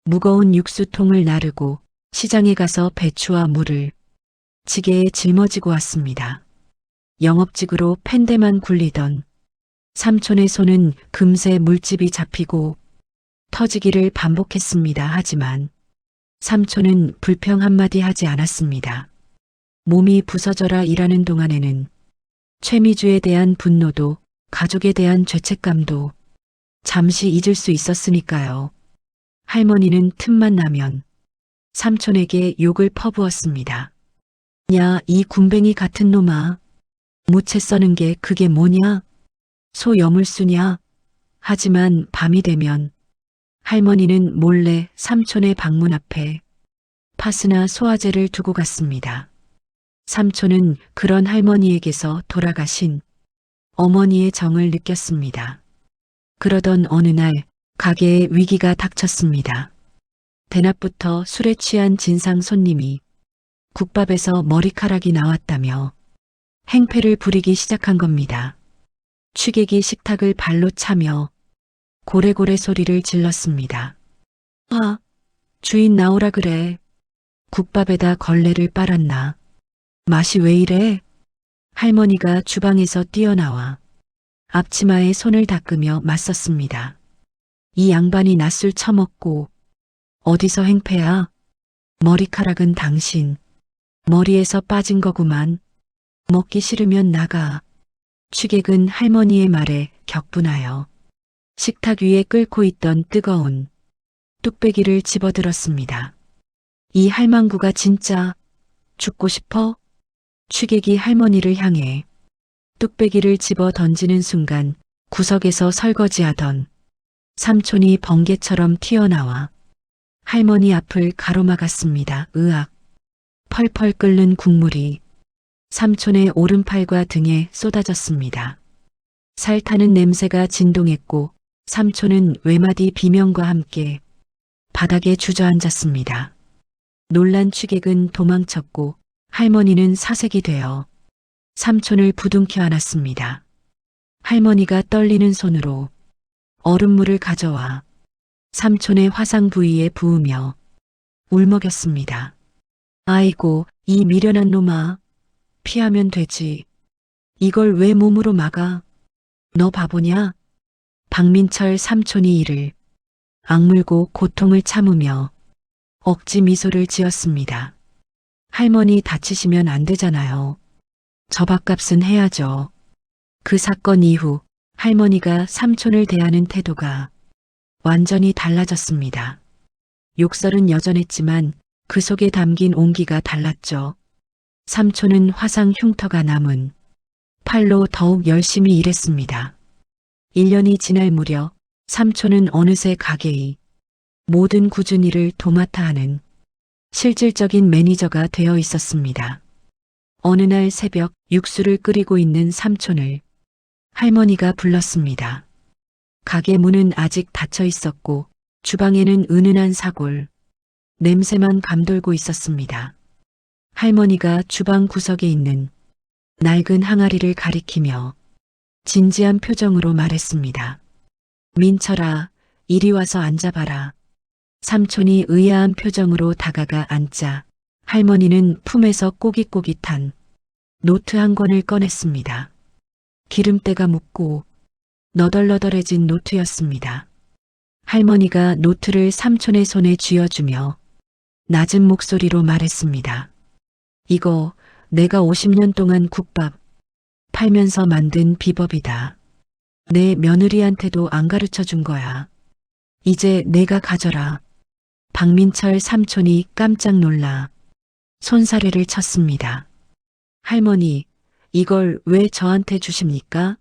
무거운 육수통을 나르고 시장에 가서 배추와 물을 지게에 짊어지고 왔습니다. 영업직으로 펜대만 굴리던 삼촌의 손은 금세 물집이 잡히고 터지기를 반복했습니다. 하지만 삼촌은 불평 한마디 하지 않았습니다. 몸이 부서져라 일하는 동안에는 최미주에 대한 분노도 가족에 대한 죄책감도 잠시 잊을 수 있었으니까요. 할머니는 틈만 나면 삼촌에게 욕을 퍼부었습니다. 야, 이 군뱅이 같은 놈아. 무채 써는 게 그게 뭐냐? 소 여물수냐? 하지만 밤이 되면 할머니는 몰래 삼촌의 방문 앞에 파스나 소화제를 두고 갔습니다. 삼촌은 그런 할머니에게서 돌아가신 어머니의 정을 느꼈습니다. 그러던 어느 날 가게에 위기가 닥쳤습니다. 대낮부터 술에 취한 진상 손님이 국밥에서 머리카락이 나왔다며 행패를 부리기 시작한 겁니다. 취객이 식탁을 발로 차며 고래고래 소리를 질렀습니다. 아, 주인 나오라 그래. 국밥에다 걸레를 빨았나. 맛이 왜 이래? 할머니가 주방에서 뛰어나와 앞치마에 손을 닦으며 맞섰습니다. 이 양반이 낮술 처먹고 어디서 행패야? 머리카락은 당신 머리에서 빠진 거구만. 먹기 싫으면 나가. 취객은 할머니의 말에 격분하여 식탁 위에 끓고 있던 뜨거운 뚝배기를 집어들었습니다. 이 할망구가 진짜 죽고 싶어? 취객이 할머니를 향해 뚝배기를 집어 던지는 순간 구석에서 설거지하던 삼촌이 번개처럼 튀어나와 할머니 앞을 가로막았습니다. 으악. 펄펄 끓는 국물이 삼촌의 오른팔과 등에 쏟아졌습니다. 살타는 냄새가 진동했고 삼촌은 외마디 비명과 함께 바닥에 주저앉았습니다. 놀란 취객은 도망쳤고 할머니는 사색이 되어 삼촌을 부둥켜 안았습니다. 할머니가 떨리는 손으로 얼음물을 가져와 삼촌의 화상 부위에 부으며 울먹였습니다. 아이고, 이 미련한 놈아. 피하면 되지. 이걸 왜 몸으로 막아? 너 바보냐? 박민철 삼촌이 이를 악물고 고통을 참으며 억지 미소를 지었습니다. 할머니 다치시면 안 되잖아요. 저밥값은 해야죠. 그 사건 이후 할머니가 삼촌을 대하는 태도가 완전히 달라졌습니다. 욕설은 여전했지만 그 속에 담긴 온기가 달랐죠. 삼촌은 화상 흉터가 남은 팔로 더욱 열심히 일했습니다. 1년이 지날 무렵 삼촌은 어느새 가게의 모든 꾸준히 일을 도맡아 하는 실질적인 매니저가 되어 있었습니다. 어느 날 새벽 육수를 끓이고 있는 삼촌을 할머니가 불렀습니다. 가게 문은 아직 닫혀 있었고 주방에는 은은한 사골, 냄새만 감돌고 있었습니다. 할머니가 주방 구석에 있는 낡은 항아리를 가리키며 진지한 표정으로 말했습니다. 민철아, 이리 와서 앉아봐라. 삼촌이 의아한 표정으로 다가가 앉자 할머니는 품에서 꼬깃꼬깃한 노트 한 권을 꺼냈습니다. 기름때가 묻고 너덜너덜해진 노트였습니다. 할머니가 노트를 삼촌의 손에 쥐어주며 낮은 목소리로 말했습니다. 이거 내가 50년 동안 국밥 팔면서 만든 비법이다. 내 며느리한테도 안 가르쳐 준 거야. 이제 내가 가져라. 박민철 삼촌이 깜짝 놀라 손사래를 쳤습니다. 할머니, 이걸 왜 저한테 주십니까?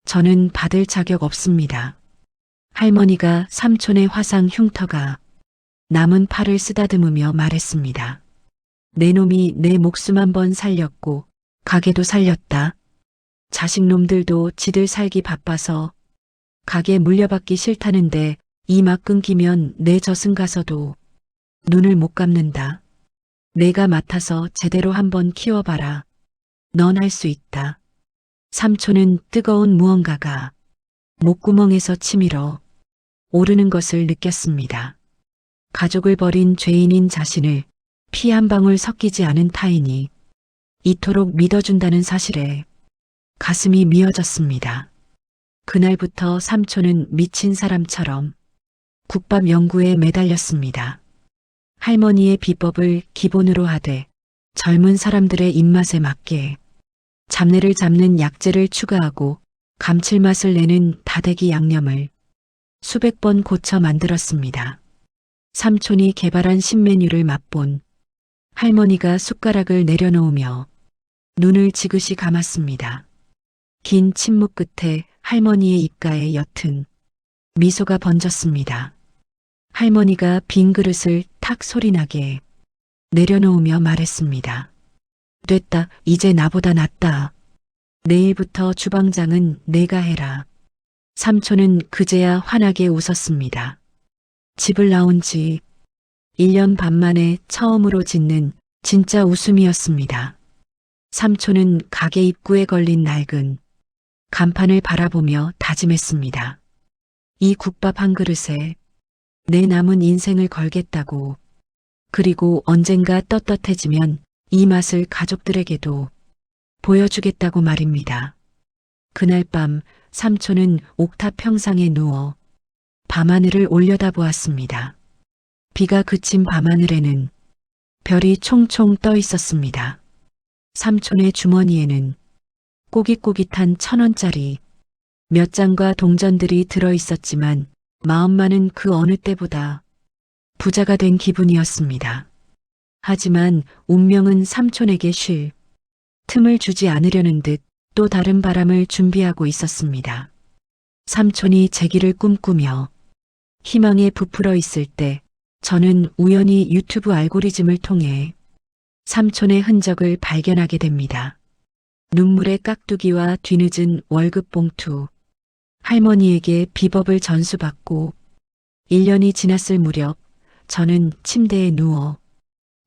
저는 받을 자격 없습니다. 할머니가 삼촌의 화상 흉터가 남은 팔을 쓰다듬으며 말했습니다. 내 놈이 내 목숨 한 번 살렸고 가게도 살렸다. 자식놈들도 지들 살기 바빠서 가게 물려받기 싫다는데 이 막 끊기면 내 저승 가서도 눈을 못 감는다. 내가 맡아서 제대로 한번 키워봐라. 넌 할 수 있다. 삼촌은 뜨거운 무언가가 목구멍에서 치밀어 오르는 것을 느꼈습니다. 가족을 버린 죄인인 자신을 피 한 방울 섞이지 않은 타인이 이토록 믿어준다는 사실에 가슴이 미어졌습니다. 그날부터 삼촌은 미친 사람처럼 국밥 연구에 매달렸습니다. 할머니의 비법을 기본으로 하되 젊은 사람들의 입맛에 맞게 잡내를 잡는 약재를 추가하고 감칠맛을 내는 다대기 양념을 수백 번 고쳐 만들었습니다. 삼촌이 개발한 신메뉴를 맛본 할머니가 숟가락을 내려놓으며 눈을 지그시 감았습니다. 긴 침묵 끝에 할머니의 입가에 옅은 미소가 번졌습니다. 할머니가 빈 그릇을 탁 소리나게 내려놓으며 말했습니다. 됐다, 이제 나보다 낫다. 내일부터 주방장은 내가 해라. 삼촌은 그제야 환하게 웃었습니다. 집을 나온 지 1년 반 만에 처음으로 짓는 진짜 웃음이었습니다. 삼촌은 가게 입구에 걸린 낡은 간판을 바라보며 다짐했습니다. 이 국밥 한 그릇에 내 남은 인생을 걸겠다고. 그리고 언젠가 떳떳해지면 이 맛을 가족들에게도 보여주겠다고 말입니다. 그날 밤 삼촌은 옥탑 평상에 누워 밤하늘을 올려다보았습니다. 비가 그친 밤하늘에는 별이 총총 떠 있었습니다. 삼촌의 주머니에는 꼬깃꼬깃한 1,000원짜리 몇 장과 동전들이 들어 있었지만 마음만은 그 어느 때보다 부자가 된 기분이었습니다. 하지만 운명은 삼촌에게 쉴 틈을 주지 않으려는 듯 또 다른 바람을 준비하고 있었습니다. 삼촌이 재기를 꿈꾸며 희망에 부풀어 있을 때 저는 우연히 유튜브 알고리즘을 통해 삼촌의 흔적을 발견하게 됩니다. 눈물의 깍두기와 뒤늦은 월급 봉투, 할머니에게 비법을 전수받고 1년이 지났을 무렵 저는 침대에 누워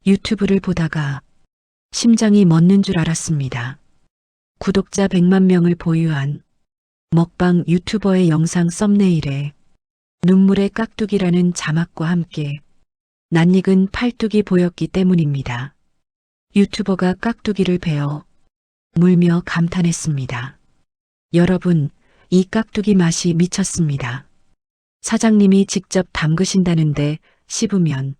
유튜브를 보다가 심장이 멎는 줄 알았습니다. 구독자 100만 명을 보유한 먹방 유튜버의 영상 썸네일에 눈물의 깍두기라는 자막과 함께 낯익은 팔뚝이 보였기 때문입니다. 유튜버가 깍두기를 베어 물며 감탄했습니다. 여러분, 이 깍두기 맛이 미쳤습니다. 사장님이 직접 담그신다는데 씹으면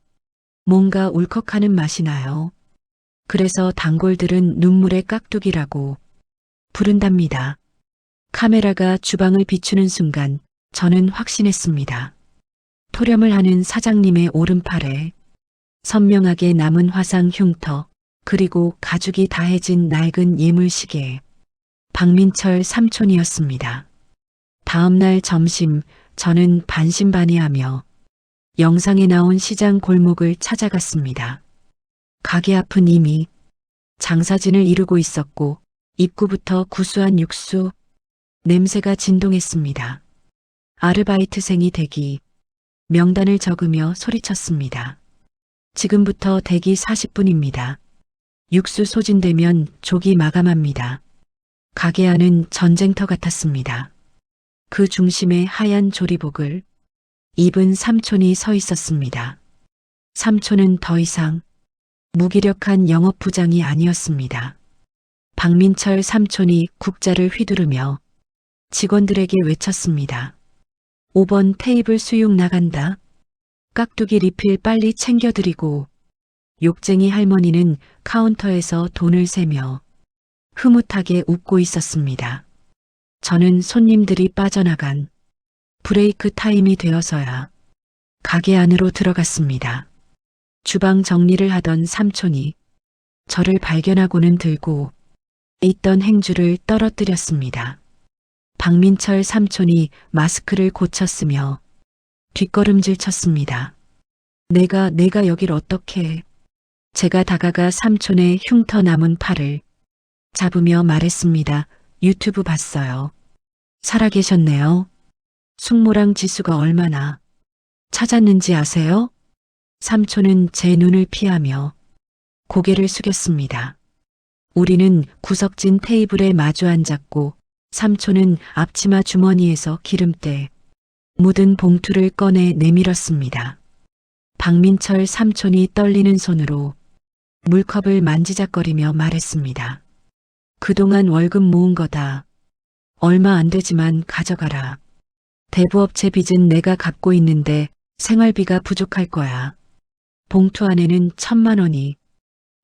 뭔가 울컥하는 맛이 나요. 그래서 단골들은 눈물의 깍두기라고 부른답니다. 카메라가 주방을 비추는 순간 저는 확신했습니다. 토렴을 하는 사장님의 오른팔에 선명하게 남은 화상 흉터, 그리고 가죽이 다해진 낡은 예물시계, 박민철 삼촌이었습니다. 다음 날 점심 저는 반신반의하며 영상에 나온 시장 골목을 찾아갔습니다. 가게 앞은 이미 장사진을 이루고 있었고 입구부터 구수한 육수 냄새가 진동했습니다. 아르바이트생이 대기 명단을 적으며 소리쳤습니다. 지금부터 대기 40분입니다. 육수 소진되면 조기 마감합니다. 가게 안은 전쟁터 같았습니다. 그 중심에 하얀 조리복을 입은 삼촌이 서 있었습니다. 삼촌은 더 이상 무기력한 영업부장이 아니었습니다. 박민철 삼촌이 국자를 휘두르며 직원들에게 외쳤습니다. 5번 테이블 수육 나간다. 깍두기 리필 빨리 챙겨드리고. 욕쟁이 할머니는 카운터에서 돈을 세며 흐뭇하게 웃고 있었습니다. 저는 손님들이 빠져나간 브레이크 타임이 되어서야 가게 안으로 들어갔습니다. 주방 정리를 하던 삼촌이 저를 발견하고는 들고 있던 행주를 떨어뜨렸습니다. 박민철 삼촌이 마스크를 고쳤으며 뒷걸음질 쳤습니다. 내가 여길 어떻게... 제가 다가가 삼촌의 흉터 남은 팔을 잡으며 말했습니다. 유튜브 봤어요. 살아계셨네요. 숙모랑 지수가 얼마나 찾았는지 아세요? 삼촌은 제 눈을 피하며 고개를 숙였습니다. 우리는 구석진 테이블에 마주 앉았고 삼촌은 앞치마 주머니에서 기름때 묻은 봉투를 꺼내 내밀었습니다. 박민철 삼촌이 떨리는 손으로 물컵을 만지작거리며 말했습니다. 그동안 월급 모은 거다. 얼마 안 되지만 가져가라. 대부업체 빚은 내가 갚고 있는데 생활비가 부족할 거야. 봉투 안에는 1,000만 원이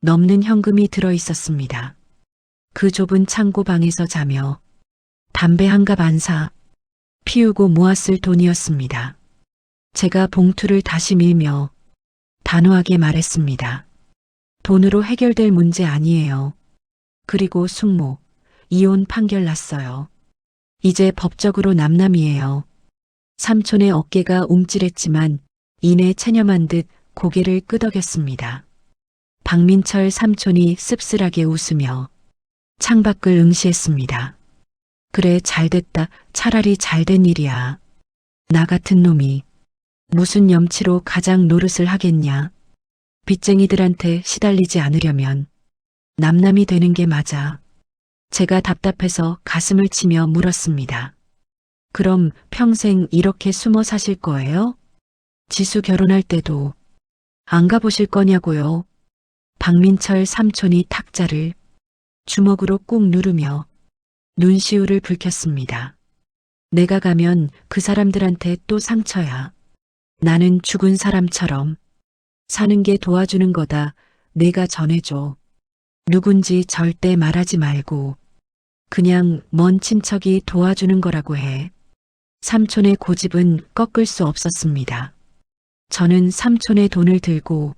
넘는 현금이 들어 있었습니다. 그 좁은 창고 방에서 자며 담배 한 갑 안 사 피우고 모았을 돈이었습니다. 제가 봉투를 다시 밀며 단호하게 말했습니다. 돈으로 해결될 문제 아니에요. 그리고 숙모, 이혼 판결 났어요. 이제 법적으로 남남이에요. 삼촌의 어깨가 움찔했지만 이내 체념한 듯 고개를 끄덕였습니다. 박민철 삼촌이 씁쓸하게 웃으며 창밖을 응시했습니다. 그래, 잘됐다. 차라리 잘된 일이야. 나 같은 놈이 무슨 염치로 가장 노릇을 하겠냐. 빚쟁이들한테 시달리지 않으려면 남남이 되는 게 맞아. 제가 답답해서 가슴을 치며 물었습니다. 그럼 평생 이렇게 숨어 사실 거예요? 지수 결혼할 때도 안 가보실 거냐고요. 박민철 삼촌이 탁자를 주먹으로 꾹 누르며 눈시울을 붉혔습니다. 내가 가면 그 사람들한테 또 상처야. 나는 죽은 사람처럼 사는 게 도와주는 거다. 내가 전해줘. 누군지 절대 말하지 말고 그냥 먼 친척이 도와주는 거라고 해. 삼촌의 고집은 꺾을 수 없었습니다. 저는 삼촌의 돈을 들고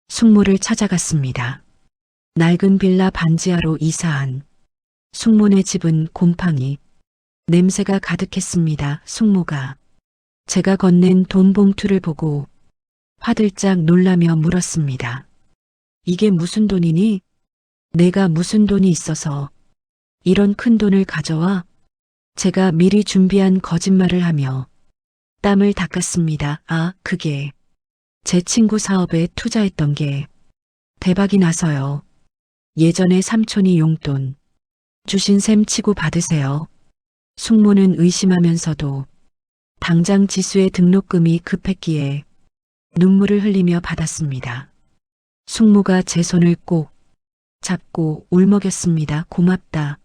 숙모를 찾아갔습니다. 낡은 빌라 반지하로 이사한 숙모네 집은 곰팡이 냄새가 가득했습니다. 숙모가 제가 건넨 돈 봉투를 보고 화들짝 놀라며 물었습니다. 이게 무슨 돈이니? 내가 무슨 돈이 있어서 이런 큰 돈을 가져와? 제가 미리 준비한 거짓말을 하며 땀을 닦았습니다. 아, 그게 제 친구 사업에 투자했던 게 대박이 나서요. 예전에 삼촌이 용돈 주신 셈 치고 받으세요. 숙모는 의심하면서도 당장 지수의 등록금이 급했기에 눈물을 흘리며 받았습니다. 숙모가 제 손을 꼭 잡고 울먹였습니다. 고맙다.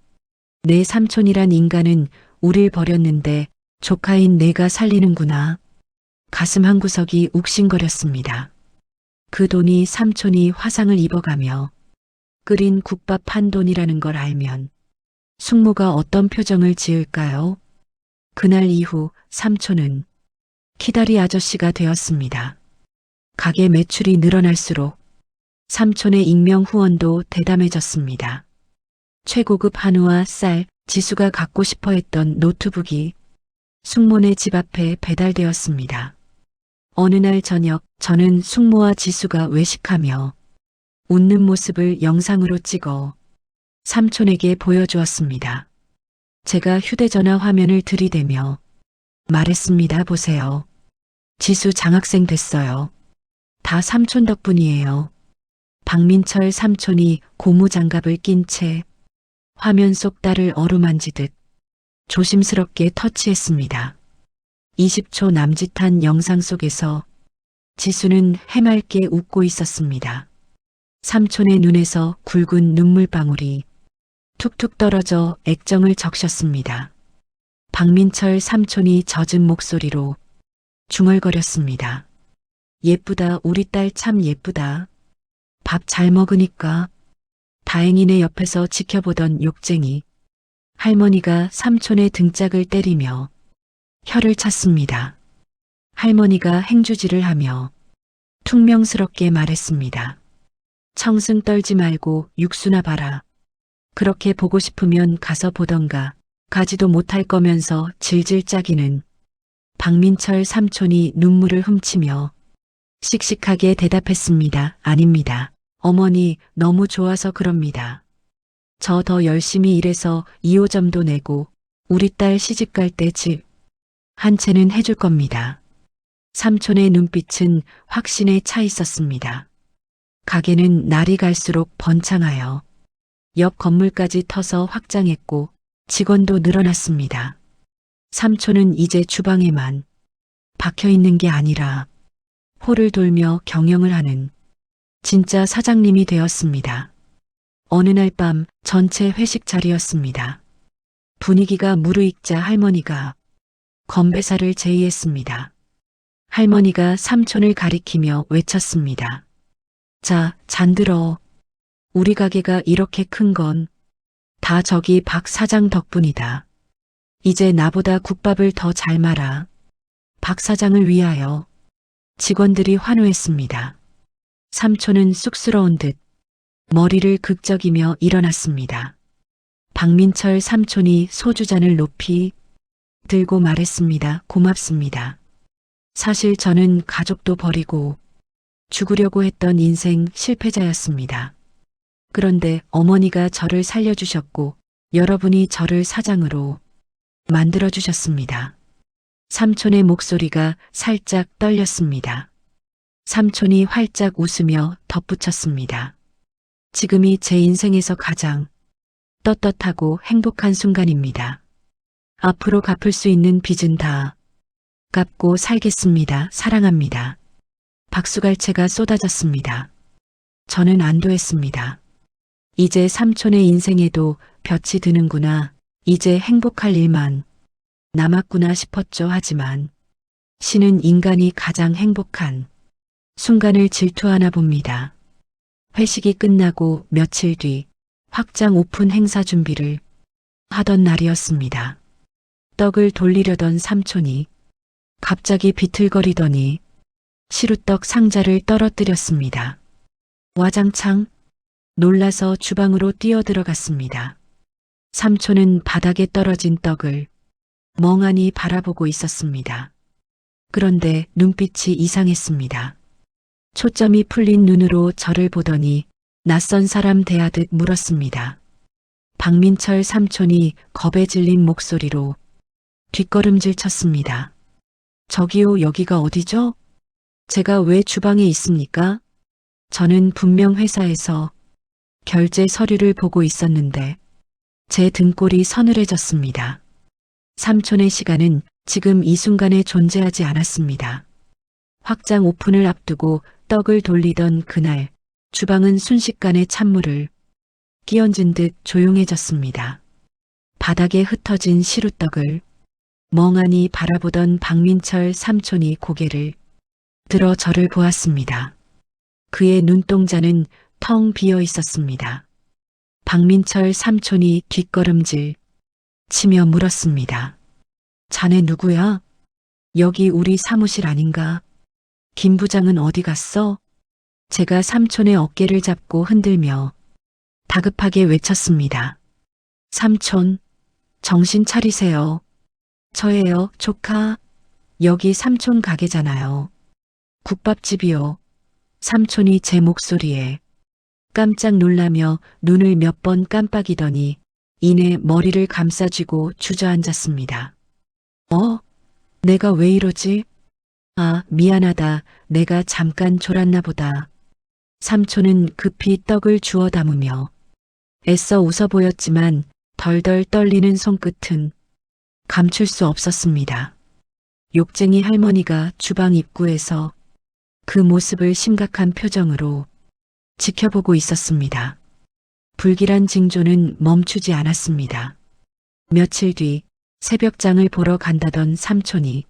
내 삼촌이란 인간은 우릴 버렸는데 조카인 내가 살리는구나. 가슴 한구석이 욱신거렸습니다. 그 돈이 삼촌이 화상을 입어가며 끓인 국밥 한 돈이라는 걸 알면 숙모가 어떤 표정을 지을까요? 그날 이후 삼촌은 키다리 아저씨가 되었습니다. 가게 매출이 늘어날수록 삼촌의 익명 후원도 대담해졌습니다. 최고급 한우와 쌀, 지수가 갖고 싶어 했던 노트북이 숙모네 집 앞에 배달되었습니다. 어느 날 저녁 저는 숙모와 지수가 외식하며 웃는 모습을 영상으로 찍어 삼촌에게 보여주었습니다. 제가 휴대전화 화면을 들이대며 말했습니다. 보세요. 지수 장학생 됐어요. 다 삼촌 덕분이에요. 박민철 삼촌이 고무장갑을 낀 채 화면 속 딸을 어루만지듯 조심스럽게 터치했습니다. 20초 남짓한 영상 속에서 지수는 해맑게 웃고 있었습니다. 삼촌의 눈에서 굵은 눈물방울이 툭툭 떨어져 액정을 적셨습니다. 박민철 삼촌이 젖은 목소리로 중얼거렸습니다. 예쁘다, 우리 딸 참 예쁘다. 밥 잘 먹으니까. 다행이네. 옆에서 지켜보던 욕쟁이 할머니가 삼촌의 등짝을 때리며 혀를 찼습니다. 할머니가 행주질을 하며 퉁명스럽게 말했습니다. 청승 떨지 말고 육수나 봐라. 그렇게 보고 싶으면 가서 보던가. 가지도 못할 거면서 질질 짜기는. 박민철 삼촌이 눈물을 훔치며 씩씩하게 대답했습니다. 아닙니다. 어머니 너무 좋아서 그럽니다. 저 더 열심히 일해서 2호점도 내고 우리 딸 시집갈 때 집 한 채는 해줄 겁니다. 삼촌의 눈빛은 확신에 차 있었습니다. 가게는 날이 갈수록 번창하여 옆 건물까지 터서 확장했고 직원도 늘어났습니다. 삼촌은 이제 주방에만 박혀 있는 게 아니라 홀을 돌며 경영을 하는 진짜 사장님이 되었습니다. 어느 날 밤 전체 회식 자리였습니다. 분위기가 무르익자 할머니가 건배사를 제의했습니다. 할머니가 삼촌을 가리키며 외쳤습니다. 자, 잔들어. 우리 가게가 이렇게 큰 건 다 저기 박 사장 덕분이다. 이제 나보다 국밥을 더 잘 말아. 박 사장을 위하여. 직원들이 환호했습니다. 삼촌은 쑥스러운 듯 머리를 극적이며 일어났습니다. 박민철 삼촌이 소주잔을 높이 들고 말했습니다. 고맙습니다. 사실 저는 가족도 버리고 죽으려고 했던 인생 실패자였습니다. 그런데 어머니가 저를 살려주셨고 여러분이 저를 사장으로 만들어주셨습니다. 삼촌의 목소리가 살짝 떨렸습니다. 삼촌이 활짝 웃으며 덧붙였습니다. 지금이 제 인생에서 가장 떳떳하고 행복한 순간입니다. 앞으로 갚을 수 있는 빚은 다 갚고 살겠습니다. 사랑합니다. 박수갈채가 쏟아졌습니다. 저는 안도했습니다. 이제 삼촌의 인생에도 볕이 드는구나. 이제 행복할 일만 남았구나 싶었죠. 하지만 신은 인간이 가장 행복한 순간을 질투하나 봅니다. 회식이 끝나고 며칠 뒤 확장 오픈 행사 준비를 하던 날이었습니다. 떡을 돌리려던 삼촌이 갑자기 비틀거리더니 시루떡 상자를 떨어뜨렸습니다. 와장창 놀라서 주방으로 뛰어들어갔습니다. 삼촌은 바닥에 떨어진 떡을 멍하니 바라보고 있었습니다. 그런데 눈빛이 이상했습니다. 초점이 풀린 눈으로 저를 보더니 낯선 사람 대하듯 물었습니다. 박민철 삼촌이 겁에 질린 목소리로 뒷걸음질 쳤습니다. 저기요, 여기가 어디죠? 제가 왜 주방에 있습니까? 저는 분명 회사에서 결제 서류를 보고 있었는데 제 등골이 서늘해졌습니다. 삼촌의 시간은 지금 이 순간에 존재하지 않았습니다. 확장 오픈을 앞두고 떡을 돌리던 그날 주방은 순식간에 찬물을 끼얹은 듯 조용해졌습니다. 바닥에 흩어진 시루떡을 멍하니 바라보던 박민철 삼촌이 고개를 들어 저를 보았습니다. 그의 눈동자는 텅 비어 있었습니다. 박민철 삼촌이 뒷걸음질 치며 물었습니다. 자네 누구야? 여기 우리 사무실 아닌가? 김 부장은 어디 갔어? 제가 삼촌의 어깨를 잡고 흔들며 다급하게 외쳤습니다. 삼촌, 정신 차리세요. 저예요, 조카. 여기 삼촌 가게잖아요. 국밥집이요. 삼촌이 제 목소리에 깜짝 놀라며 눈을 몇 번 깜빡이더니 이내 머리를 감싸쥐고 주저앉았습니다. 내가 왜 이러지? 아, 미안하다. 내가 잠깐 졸았나 보다. 삼촌은 급히 떡을 주워 담으며 애써 웃어 보였지만 덜덜 떨리는 손끝은 감출 수 없었습니다. 욕쟁이 할머니가 주방 입구에서 그 모습을 심각한 표정으로 지켜보고 있었습니다. 불길한 징조는 멈추지 않았습니다. 며칠 뒤 새벽장을 보러 간다던 삼촌이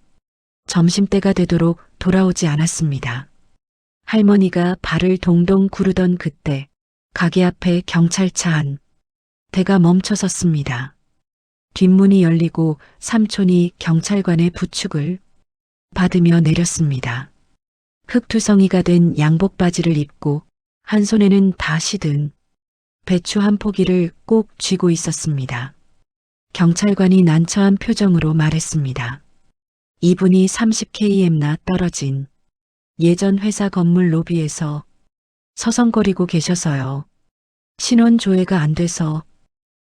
점심때가 되도록 돌아오지 않았습니다. 할머니가 발을 동동 구르던 그때 가게 앞에 경찰차 한 대가 멈춰섰습니다. 뒷문이 열리고 삼촌이 경찰관의 부축을 받으며 내렸습니다. 흙투성이가 된 양복 바지를 입고 한 손에는 다 시든 배추 한 포기를 꼭 쥐고 있었습니다. 경찰관이 난처한 표정으로 말했습니다. 이분이 30km나 떨어진 예전 회사 건물 로비에서 서성거리고 계셔서요. 신원 조회가 안 돼서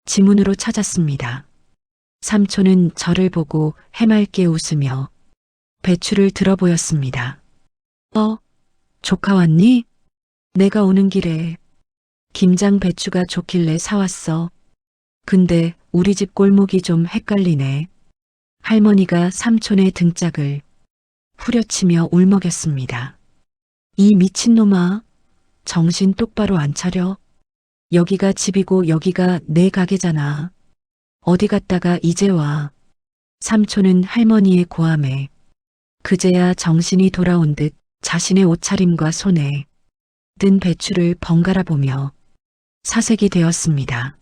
지문으로 찾았습니다. 삼촌은 저를 보고 해맑게 웃으며 배추를 들어 보였습니다. 조카 왔니? 내가 오는 길에 김장 배추가 좋길래 사왔어. 근데 우리 집 골목이 좀 헷갈리네. 할머니가 삼촌의 등짝을 후려치며 울먹였습니다. 이 미친놈아, 정신 똑바로 안 차려? 여기가 집이고 여기가 내 가게잖아. 어디 갔다가 이제 와. 삼촌은 할머니의 고함에 그제야 정신이 돌아온 듯 자신의 옷차림과 손에 든 배추를 번갈아 보며 사색이 되었습니다.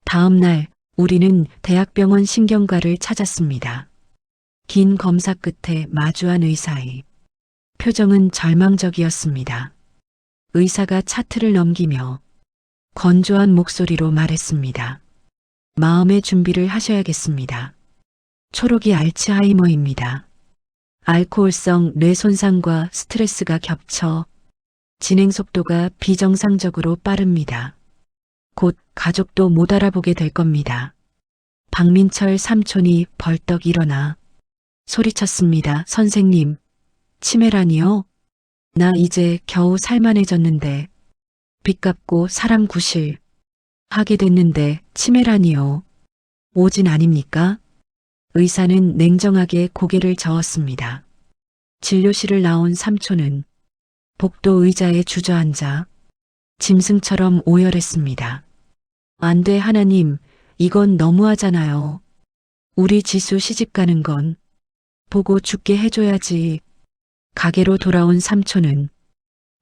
다음 날 우리는 대학병원 신경과를 찾았습니다. 긴 검사 끝에 마주한 의사의 표정은 절망적이었습니다. 의사가 차트를 넘기며 건조한 목소리로 말했습니다. 마음의 준비를 하셔야겠습니다. 초록이 알츠하이머입니다. 알코올성 뇌 손상과 스트레스가 겹쳐 진행 속도가 비정상적으로 빠릅니다. 곧 가족도 못 알아보게 될 겁니다. 박민철 삼촌이 벌떡 일어나 소리쳤습니다. 선생님, 치매라니요? 나 이제 겨우 살만해졌는데 빚 갚고 사람 구실 하게 됐는데 치매라니요. 오진 아닙니까? 의사는 냉정하게 고개를 저었습니다. 진료실을 나온 삼촌은 복도 의자에 주저앉아 짐승처럼 오열했습니다. 안 돼, 하나님, 이건 너무하잖아요. 우리 지수 시집 가는 건 보고 죽게 해줘야지. 가게로 돌아온 삼촌은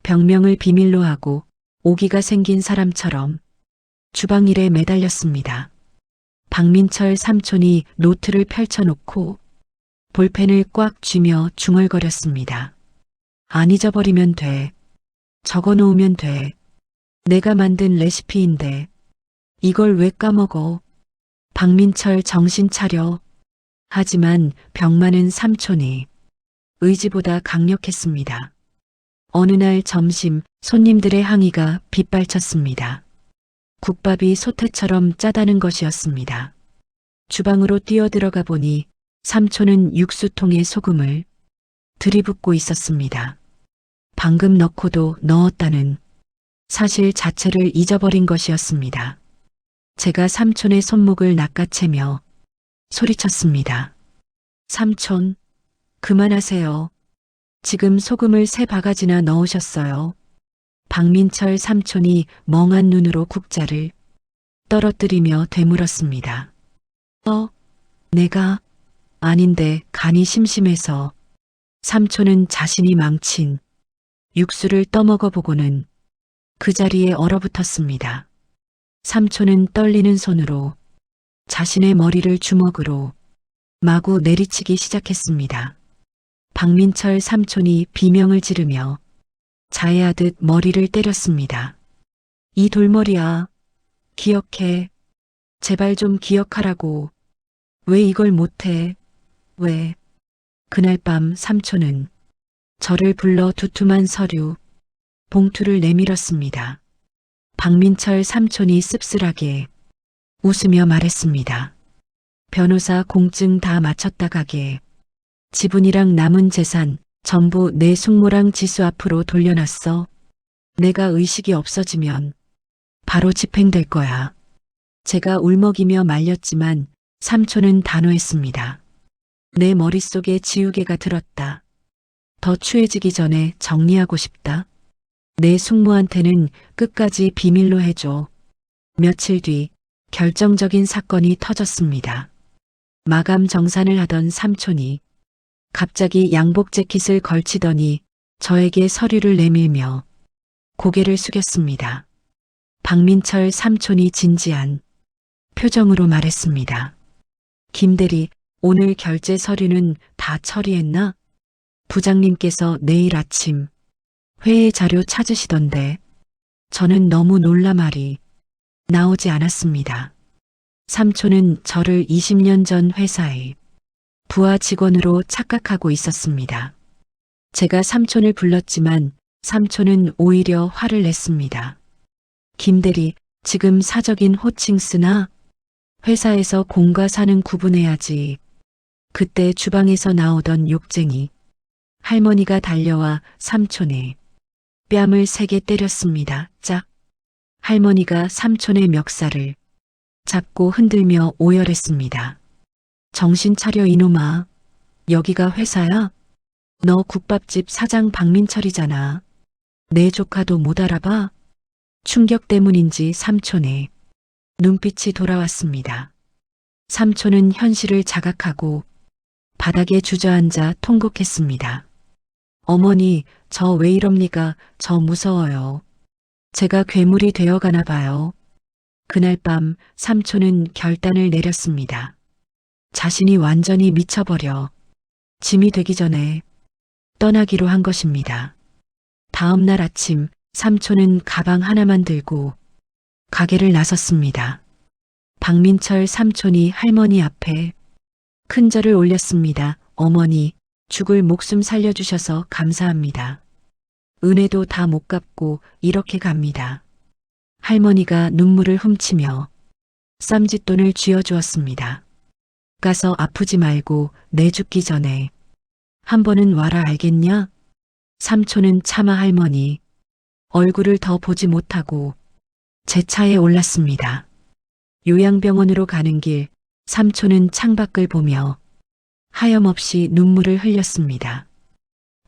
병명을 비밀로 하고 오기가 생긴 사람처럼 주방 일에 매달렸습니다. 박민철 삼촌이 노트를 펼쳐놓고 볼펜을 꽉 쥐며 중얼거렸습니다. 안 잊어버리면 돼. 적어놓으면 돼. 내가 만든 레시피인데 이걸 왜 까먹어. 박민철 정신 차려. 하지만 병 많은 삼촌이 의지보다 강력했습니다. 어느 날 점심 손님들의 항의가 빗발쳤습니다. 국밥이 소태처럼 짜다는 것이었습니다. 주방으로 뛰어들어가 보니 삼촌은 육수통에 소금을 들이붓고 있었습니다. 방금 넣고도 넣었다는 사실 자체를 잊어버린 것이었습니다. 제가 삼촌의 손목을 낚아채며 소리쳤습니다. 삼촌, 그만하세요. 지금 소금을 3바가지나 넣으셨어요. 박민철 삼촌이 멍한 눈으로 국자를 떨어뜨리며 되물었습니다. 내가 아닌데 간이 심심해서. 삼촌은 자신이 망친 육수를 떠먹어 보고는 그 자리에 얼어붙었습니다. 삼촌은 떨리는 손으로 자신의 머리를 주먹으로 마구 내리치기 시작했습니다. 박민철 삼촌이 비명을 지르며 자해하듯 머리를 때렸습니다. 이 돌머리야, 기억해. 제발 좀 기억하라고. 왜 이걸 못해? 왜? 그날 밤 삼촌은 저를 불러 두툼한 서류, 봉투를 내밀었습니다. 박민철 삼촌이 씁쓸하게 웃으며 말했습니다. 변호사 공증 다 마쳤다 가게. 지분이랑 남은 재산 전부 내 숙모랑 지수 앞으로 돌려놨어. 내가 의식이 없어지면 바로 집행될 거야. 제가 울먹이며 말렸지만 삼촌은 단호했습니다. 내 머릿속에 지우개가 들었다. 더 추해지기 전에 정리하고 싶다. 내 숙모한테는 끝까지 비밀로 해줘. 며칠 뒤 결정적인 사건이 터졌습니다. 마감 정산을 하던 삼촌이 갑자기 양복 재킷을 걸치더니 저에게 서류를 내밀며 고개를 숙였습니다. 박민철 삼촌이 진지한 표정으로 말했습니다. 김대리, 오늘 결제 서류는 다 처리했나? 부장님께서 내일 아침 회의 자료 찾으시던데 저는 너무 놀라 말이 나오지 않았습니다. 삼촌은 저를 20년 전 회사의 부하 직원으로 착각하고 있었습니다. 제가 삼촌을 불렀지만 삼촌은 오히려 화를 냈습니다. 김대리, 지금 사적인 호칭 쓰나? 회사에서 공과 사는 구분해야지. 그때 주방에서 나오던 욕쟁이 할머니가 달려와 삼촌의 뺨을 3개 때렸습니다. 짝. 할머니가 삼촌의 멱살을 잡고 흔들며 오열했습니다. 정신 차려 이놈아. 여기가 회사야? 너 국밥집 사장 박민철이잖아. 내 조카도 못 알아봐? 충격 때문인지 삼촌의 눈빛이 돌아왔습니다. 삼촌은 현실을 자각하고 바닥에 주저앉아 통곡했습니다. 어머니, 저 왜 이럽니까? 저 무서워요. 제가 괴물이 되어가나 봐요. 그날 밤 삼촌은 결단을 내렸습니다. 자신이 완전히 미쳐버려 짐이 되기 전에 떠나기로 한 것입니다. 다음 날 아침 삼촌은 가방 하나만 들고 가게를 나섰습니다. 박민철 삼촌이 할머니 앞에 큰 절을 올렸습니다. 어머니, 죽을 목숨 살려주셔서 감사합니다. 은혜도 다 못 갚고 이렇게 갑니다. 할머니가 눈물을 훔치며 쌈짓돈을 쥐어주었습니다. 가서 아프지 말고 내 죽기 전에 한 번은 와라 알겠냐? 삼촌은 차마 할머니 얼굴을 더 보지 못하고 제 차에 올랐습니다. 요양병원으로 가는 길 삼촌은 창밖을 보며 하염없이 눈물을 흘렸습니다.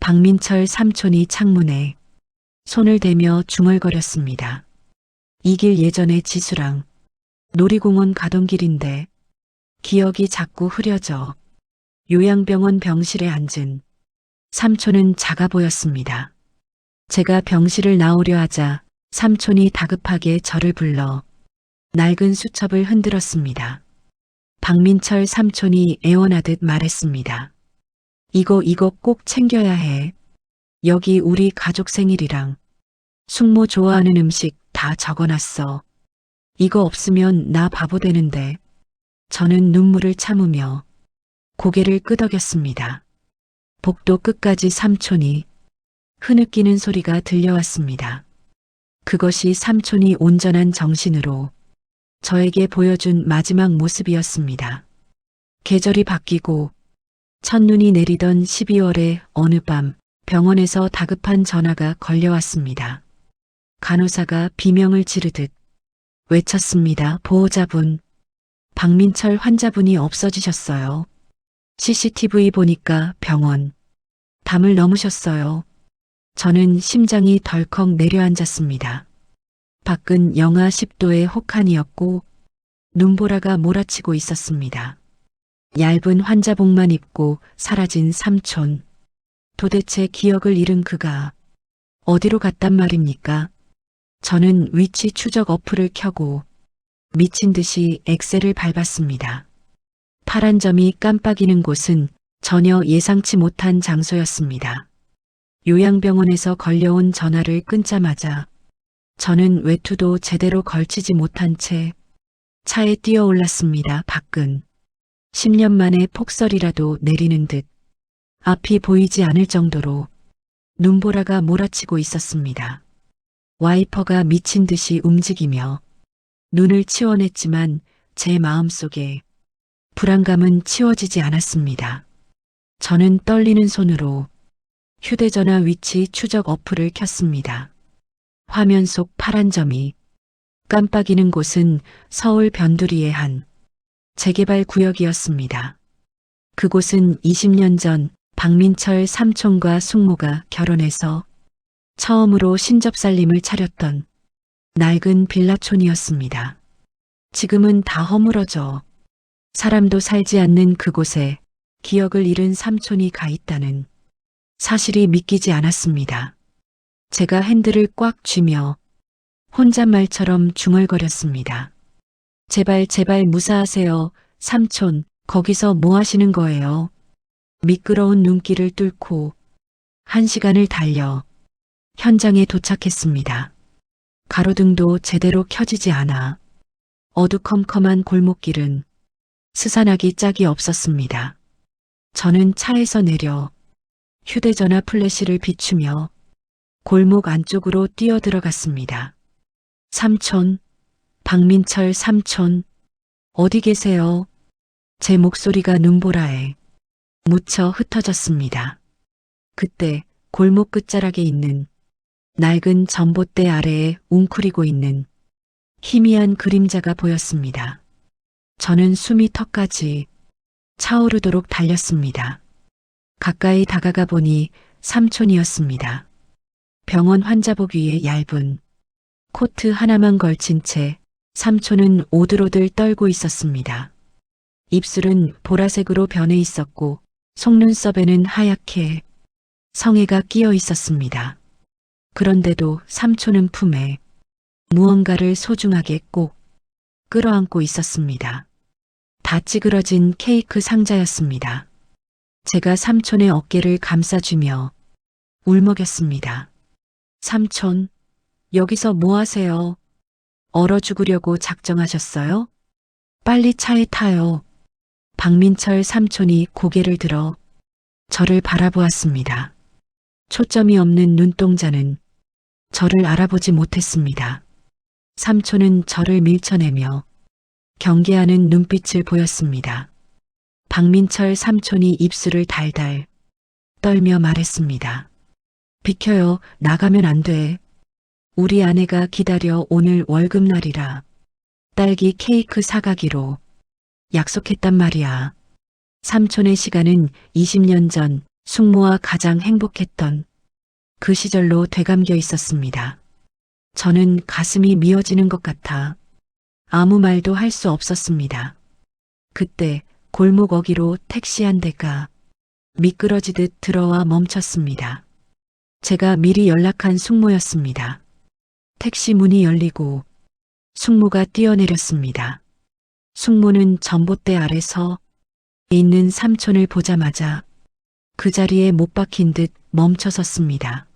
박민철 삼촌이 창문에 손을 대며 중얼거렸습니다. 이 길 예전에 지수랑 놀이공원 가던 길인데 기억이 자꾸 흐려져. 요양병원 병실에 앉은 삼촌은 작아 보였습니다. 제가 병실을 나오려 하자 삼촌이 다급하게 저를 불러 낡은 수첩을 흔들었습니다. 박민철 삼촌이 애원하듯 말했습니다. 이거 꼭 챙겨야 해. 여기 우리 가족 생일이랑 숙모 좋아하는 음식 다 적어놨어. 이거 없으면 나 바보 되는데. 저는 눈물을 참으며 고개를 끄덕였습니다. 복도 끝까지 삼촌이 흐느끼는 소리가 들려왔습니다. 그것이 삼촌이 온전한 정신으로 저에게 보여준 마지막 모습이었습니다. 계절이 바뀌고 첫눈이 내리던 12월의 어느 밤 병원에서 다급한 전화가 걸려왔습니다. 간호사가 비명을 지르듯 외쳤습니다. 보호자분, 박민철 환자분이 없어지셨어요. CCTV 보니까 병원 담을 넘으셨어요. 저는 심장이 덜컥 내려앉았습니다. 밖은 영하 10도의 혹한이었고 눈보라가 몰아치고 있었습니다. 얇은 환자복만 입고 사라진 삼촌. 도대체 기억을 잃은 그가 어디로 갔단 말입니까? 저는 위치 추적 어플을 켜고 미친 듯이 엑셀을 밟았습니다. 파란 점이 깜빡이는 곳은 전혀 예상치 못한 장소였습니다. 요양병원에서 걸려온 전화를 끊자마자 저는 외투도 제대로 걸치지 못한 채 차에 뛰어올랐습니다. 밖은 10년 만에 폭설이라도 내리는 듯 앞이 보이지 않을 정도로 눈보라가 몰아치고 있었습니다. 와이퍼가 미친 듯이 움직이며 눈을 치워냈지만 제 마음속에 불안감은 치워지지 않았습니다. 저는 떨리는 손으로 휴대전화 위치 추적 어플을 켰습니다. 화면 속 파란 점이 깜빡이는 곳은 서울 변두리의 한 재개발 구역이었습니다. 그곳은 20년 전 박민철 삼촌과 숙모가 결혼해서 처음으로 신접살림을 차렸던 낡은 빌라촌이었습니다. 지금은 다 허물어져 사람도 살지 않는 그곳에 기억을 잃은 삼촌이 가 있다는 사실이 믿기지 않았습니다. 제가 핸들을 꽉 쥐며 혼잣말처럼 중얼거렸습니다. 제발 제발 무사하세요. 삼촌, 거기서 뭐 하시는 거예요? 미끄러운 눈길을 뚫고 1시간을 달려 현장에 도착했습니다. 가로등도 제대로 켜지지 않아 어두컴컴한 골목길은 스산하기 짝이 없었습니다. 저는 차에서 내려 휴대전화 플래시를 비추며 골목 안쪽으로 뛰어들어갔습니다. 삼촌, 박민철 삼촌, 어디 계세요? 제 목소리가 눈보라에 묻혀 흩어졌습니다. 그때 골목 끝자락에 있는 낡은 전봇대 아래에 웅크리고 있는 희미한 그림자가 보였습니다. 저는 숨이 턱까지 차오르도록 달렸습니다. 가까이 다가가 보니 삼촌이었습니다. 병원 환자복 위에 얇은 코트 하나만 걸친 채 삼촌은 오들오들 떨고 있었습니다. 입술은 보라색으로 변해 있었고 속눈썹에는 하얗게 성에가 끼어 있었습니다. 그런데도 삼촌은 품에 무언가를 소중하게 꼭 끌어안고 있었습니다. 다 찌그러진 케이크 상자였습니다. 제가 삼촌의 어깨를 감싸주며 울먹였습니다. 삼촌, 여기서 뭐 하세요? 얼어 죽으려고 작정하셨어요? 빨리 차에 타요. 박민철 삼촌이 고개를 들어 저를 바라보았습니다. 초점이 없는 눈동자는 저를 알아보지 못했습니다. 삼촌은 저를 밀쳐내며 경계하는 눈빛을 보였습니다. 박민철 삼촌이 입술을 달달 떨며 말했습니다. 비켜요. 나가면 안 돼. 우리 아내가 기다려. 오늘 월급날이라 딸기 케이크 사가기로 약속했단 말이야. 삼촌의 시간은 20년 전 숙모와 가장 행복했던 그 시절로 되감겨 있었습니다. 저는 가슴이 미어지는 것 같아 아무 말도 할 수 없었습니다. 그때 골목 어귀로 택시 한 대가 미끄러지듯 들어와 멈췄습니다. 제가 미리 연락한 숙모였습니다. 택시 문이 열리고 숙모가 뛰어내렸습니다. 숙모는 전봇대 아래서 있는 삼촌을 보자마자 그 자리에 못 박힌 듯 멈춰섰습니다.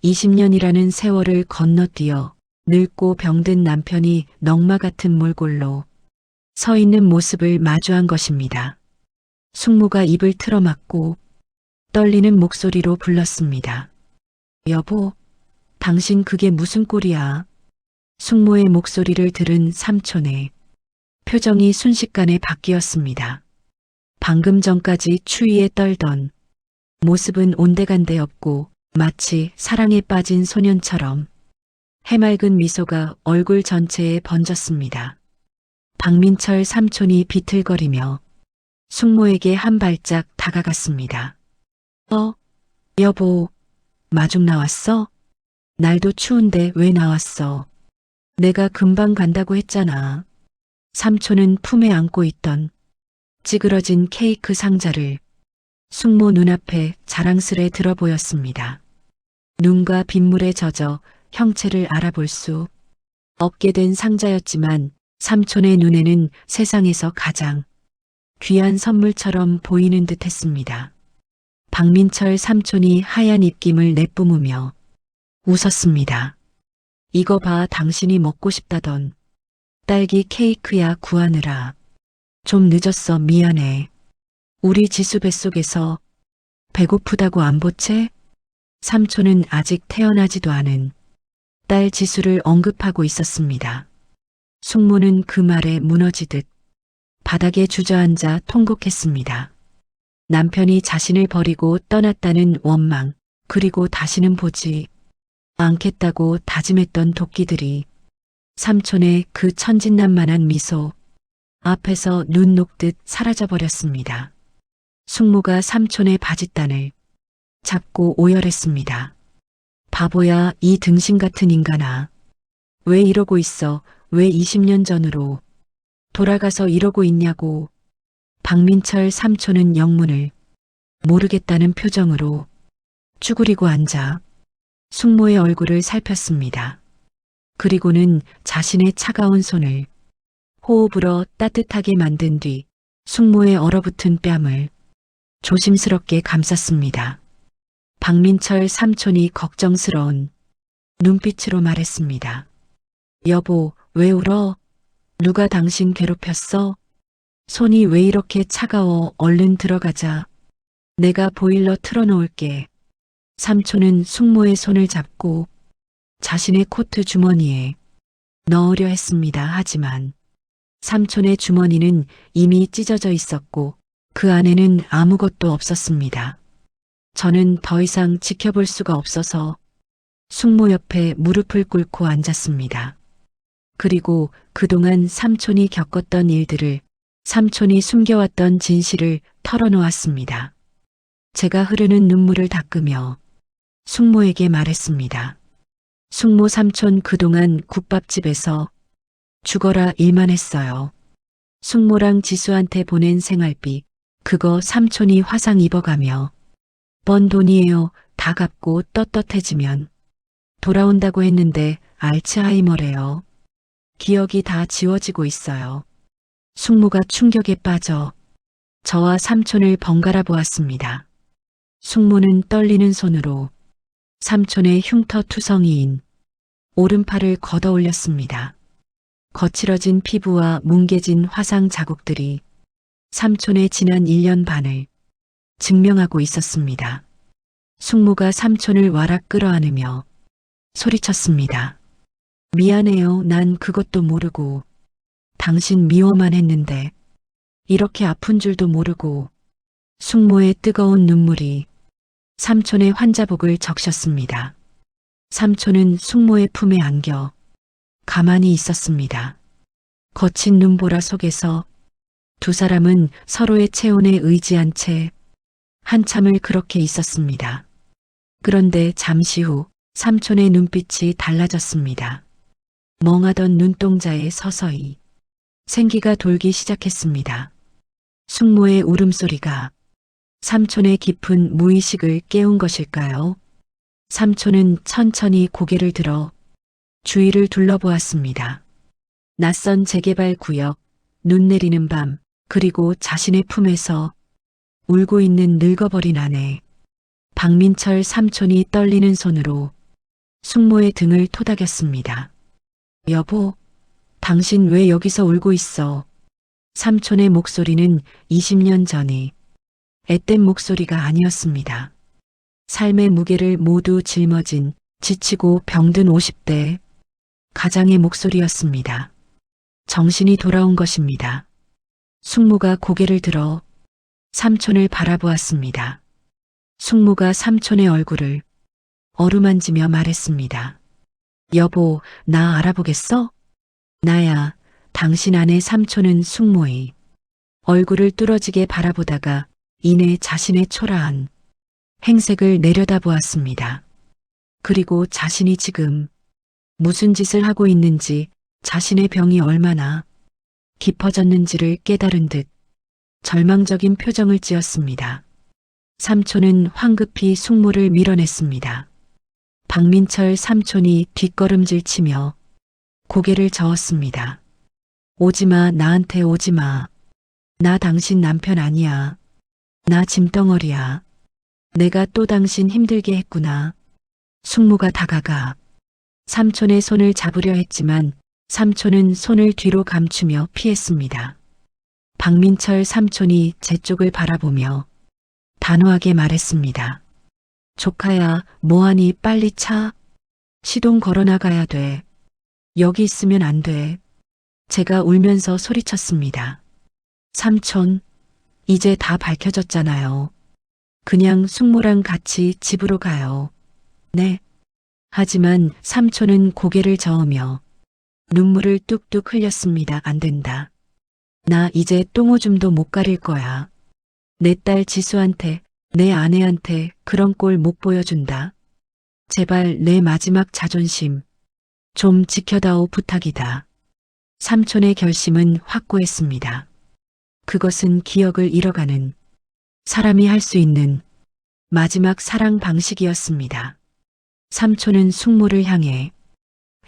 20년이라는 세월을 건너뛰어 늙고 병든 남편이 넝마 같은 몰골로 서 있는 모습을 마주한 것입니다. 숙모가 입을 틀어막고 떨리는 목소리로 불렀습니다. 여보, 당신 그게 무슨 꼴이야? 숙모의 목소리를 들은 삼촌의 표정이 순식간에 바뀌었습니다. 방금 전까지 추위에 떨던 모습은 온데간데 없고 마치 사랑에 빠진 소년처럼 해맑은 미소가 얼굴 전체에 번졌습니다. 박민철 삼촌이 비틀거리며 숙모에게 한 발짝 다가갔습니다. 여보, 마중 나왔어? 날도 추운데 왜 나왔어? 내가 금방 간다고 했잖아. 삼촌은 품에 안고 있던 찌그러진 케이크 상자를 숙모 눈앞에 자랑스레 들어 보였습니다. 눈과 빗물에 젖어 형체를 알아볼 수 없게 된 상자였지만 삼촌의 눈에는 세상에서 가장 귀한 선물처럼 보이는 듯 했습니다. 박민철 삼촌이 하얀 입김을 내뿜으며 웃었습니다. 이거 봐, 당신이 먹고 싶다던 딸기 케이크야, 구하느라 좀 늦었어. 미안해. 우리 지수 뱃속에서 배고프다고 안 보채? 삼촌은 아직 태어나지도 않은 딸 지수를 언급하고 있었습니다. 숙모는 그 말에 무너지듯 바닥에 주저앉아 통곡했습니다. 남편이 자신을 버리고 떠났다는 원망, 그리고 다시는 보지 않겠다고 다짐했던 도끼들이 삼촌의 그 천진난만한 미소 앞에서 눈 녹듯 사라져버렸습니다. 숙모가 삼촌의 바짓단을 잡고 오열했습니다. 바보야, 이 등신 같은 인간아. 왜 이러고 있어? 왜 20년 전으로 돌아가서 이러고 있냐고. 박민철 삼촌은 영문을 모르겠다는 표정으로 쭈그리고 앉아 숙모의 얼굴을 살폈습니다. 그리고는 자신의 차가운 손을 호흡으로 따뜻하게 만든 뒤 숙모의 얼어붙은 뺨을 조심스럽게 감쌌습니다. 박민철 삼촌이 걱정스러운 눈빛으로 말했습니다. 여보, 왜 울어? 누가 당신 괴롭혔어? 손이 왜 이렇게 차가워? 얼른 들어가자. 내가 보일러 틀어놓을게. 삼촌은 숙모의 손을 잡고 자신의 코트 주머니에 넣으려 했습니다. 하지만 삼촌의 주머니는 이미 찢어져 있었고 그 안에는 아무것도 없었습니다. 저는 더 이상 지켜볼 수가 없어서 숙모 옆에 무릎을 꿇고 앉았습니다. 그리고 그동안 삼촌이 겪었던 일들을, 삼촌이 숨겨왔던 진실을 털어놓았습니다. 제가 흐르는 눈물을 닦으며 숙모에게 말했습니다. 숙모, 삼촌 그동안 국밥집에서 죽어라 일만 했어요. 숙모랑 지수한테 보낸 생활비, 그거 삼촌이 화상 입어가며 번 돈이에요. 다 갚고 떳떳해지면 돌아온다고 했는데 알츠하이머래요. 기억이 다 지워지고 있어요. 숙모가 충격에 빠져 저와 삼촌을 번갈아 보았습니다. 숙모는 떨리는 손으로 삼촌의 흉터투성이인 오른팔을 걷어 올렸습니다. 거칠어진 피부와 뭉개진 화상 자국들이 삼촌의 지난 1년 반을 증명하고 있었습니다. 숙모가 삼촌을 와락 끌어안으며 소리쳤습니다. 미안해요. 난 그것도 모르고 당신 미워만 했는데 이렇게 아픈 줄도 모르고. 숙모의 뜨거운 눈물이 삼촌의 환자복을 적셨습니다. 삼촌은 숙모의 품에 안겨 가만히 있었습니다. 거친 눈보라 속에서 두 사람은 서로의 체온에 의지한 채 한참을 그렇게 있었습니다. 그런데 잠시 후 삼촌의 눈빛이 달라졌습니다. 멍하던 눈동자에 서서히 생기가 돌기 시작했습니다. 숙모의 울음소리가 삼촌의 깊은 무의식을 깨운 것일까요? 삼촌은 천천히 고개를 들어 주위를 둘러보았습니다. 낯선 재개발 구역, 눈 내리는 밤, 그리고 자신의 품에서 울고 있는 늙어버린 아내. 박민철 삼촌이 떨리는 손으로 숙모의 등을 토닥였습니다. 여보, 당신 왜 여기서 울고 있어? 삼촌의 목소리는 20년 전의 앳된 목소리가 아니었습니다. 삶의 무게를 모두 짊어진 지치고 병든 50대 가장의 목소리였습니다. 정신이 돌아온 것입니다. 숙모가 고개를 들어 삼촌을 바라보았습니다. 숙모가 삼촌의 얼굴을 어루만지며 말했습니다. 여보, 나 알아보겠어? 나야, 당신 아내. 삼촌은 숙모의 얼굴을 뚫어지게 바라보다가 이내 자신의 초라한 행색을 내려다보았습니다. 그리고 자신이 지금 무슨 짓을 하고 있는지, 자신의 병이 얼마나 깊어졌는지를 깨달은 듯 절망적인 표정을 지었습니다. 삼촌은 황급히 숙모를 밀어냈습니다. 박민철 삼촌이 뒷걸음질 치며 고개를 저었습니다. 오지마, 나한테 오지마. 나 당신 남편 아니야. 나 짐덩어리야. 내가 또 당신 힘들게 했구나. 숙모가 다가가 삼촌의 손을 잡으려 했지만 삼촌은 손을 뒤로 감추며 피했습니다. 박민철 삼촌이 제 쪽을 바라보며 단호하게 말했습니다. 조카야, 뭐하니? 빨리 차. 시동 걸어 나가야 돼. 여기 있으면 안 돼. 제가 울면서 소리쳤습니다. 삼촌, 이제 다 밝혀졌잖아요. 그냥 숙모랑 같이 집으로 가요. 네. 하지만 삼촌은 고개를 저으며 눈물을 뚝뚝 흘렸습니다. 안 된다. 나 이제 똥오줌도 못 가릴 거야. 내 딸 지수한테, 내 아내한테 그런 꼴 못 보여준다. 제발 내 마지막 자존심 좀 지켜다오. 부탁이다. 삼촌의 결심은 확고했습니다. 그것은 기억을 잃어가는 사람이 할 수 있는 마지막 사랑 방식이었습니다. 삼촌은 숙모를 향해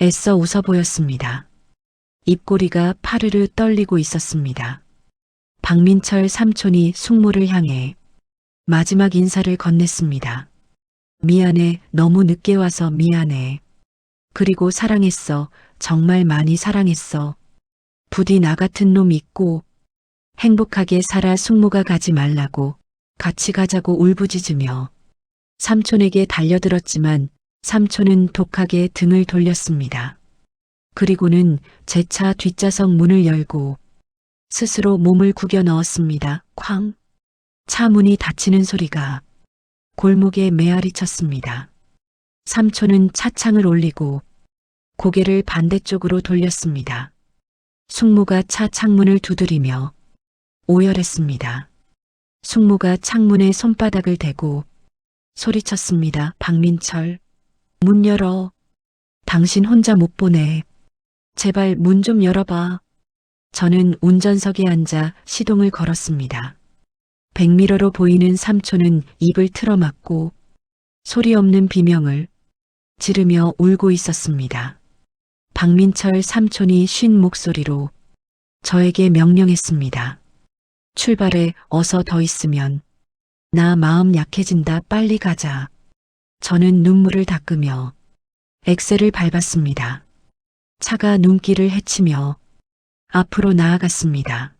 애써 웃어 보였습니다. 입꼬리가 파르르 떨리고 있었습니다. 박민철 삼촌이 숙모를 향해 마지막 인사를 건넸습니다. 미안해, 너무 늦게 와서 미안해. 그리고 사랑했어, 정말 많이 사랑했어. 부디 나 같은 놈 있고 행복하게 살아. 숙모가 가지 말라고, 같이 가자고 울부짖으며 삼촌에게 달려들었지만 삼촌은 독하게 등을 돌렸습니다. 그리고는 제 차 뒷좌석 문을 열고 스스로 몸을 구겨 넣었습니다. 쾅! 차 문이 닫히는 소리가 골목에 메아리 쳤습니다. 삼촌은 차창을 올리고 고개를 반대쪽으로 돌렸습니다. 숙모가 차 창문을 두드리며 오열했습니다. 숙모가 창문에 손바닥을 대고 소리쳤습니다. 박민철, 문 열어. 당신 혼자 못 보내. 제발 문 좀 열어봐. 저는 운전석에 앉아 시동을 걸었습니다. 백미러로 보이는 삼촌은 입을 틀어막고 소리 없는 비명을 지르며 울고 있었습니다. 박민철 삼촌이 쉰 목소리로 저에게 명령했습니다. 출발해. 어서. 더 있으면 나 마음 약해진다. 빨리 가자. 저는 눈물을 닦으며 엑셀을 밟았습니다. 차가 눈길을 헤치며 앞으로 나아갔습니다.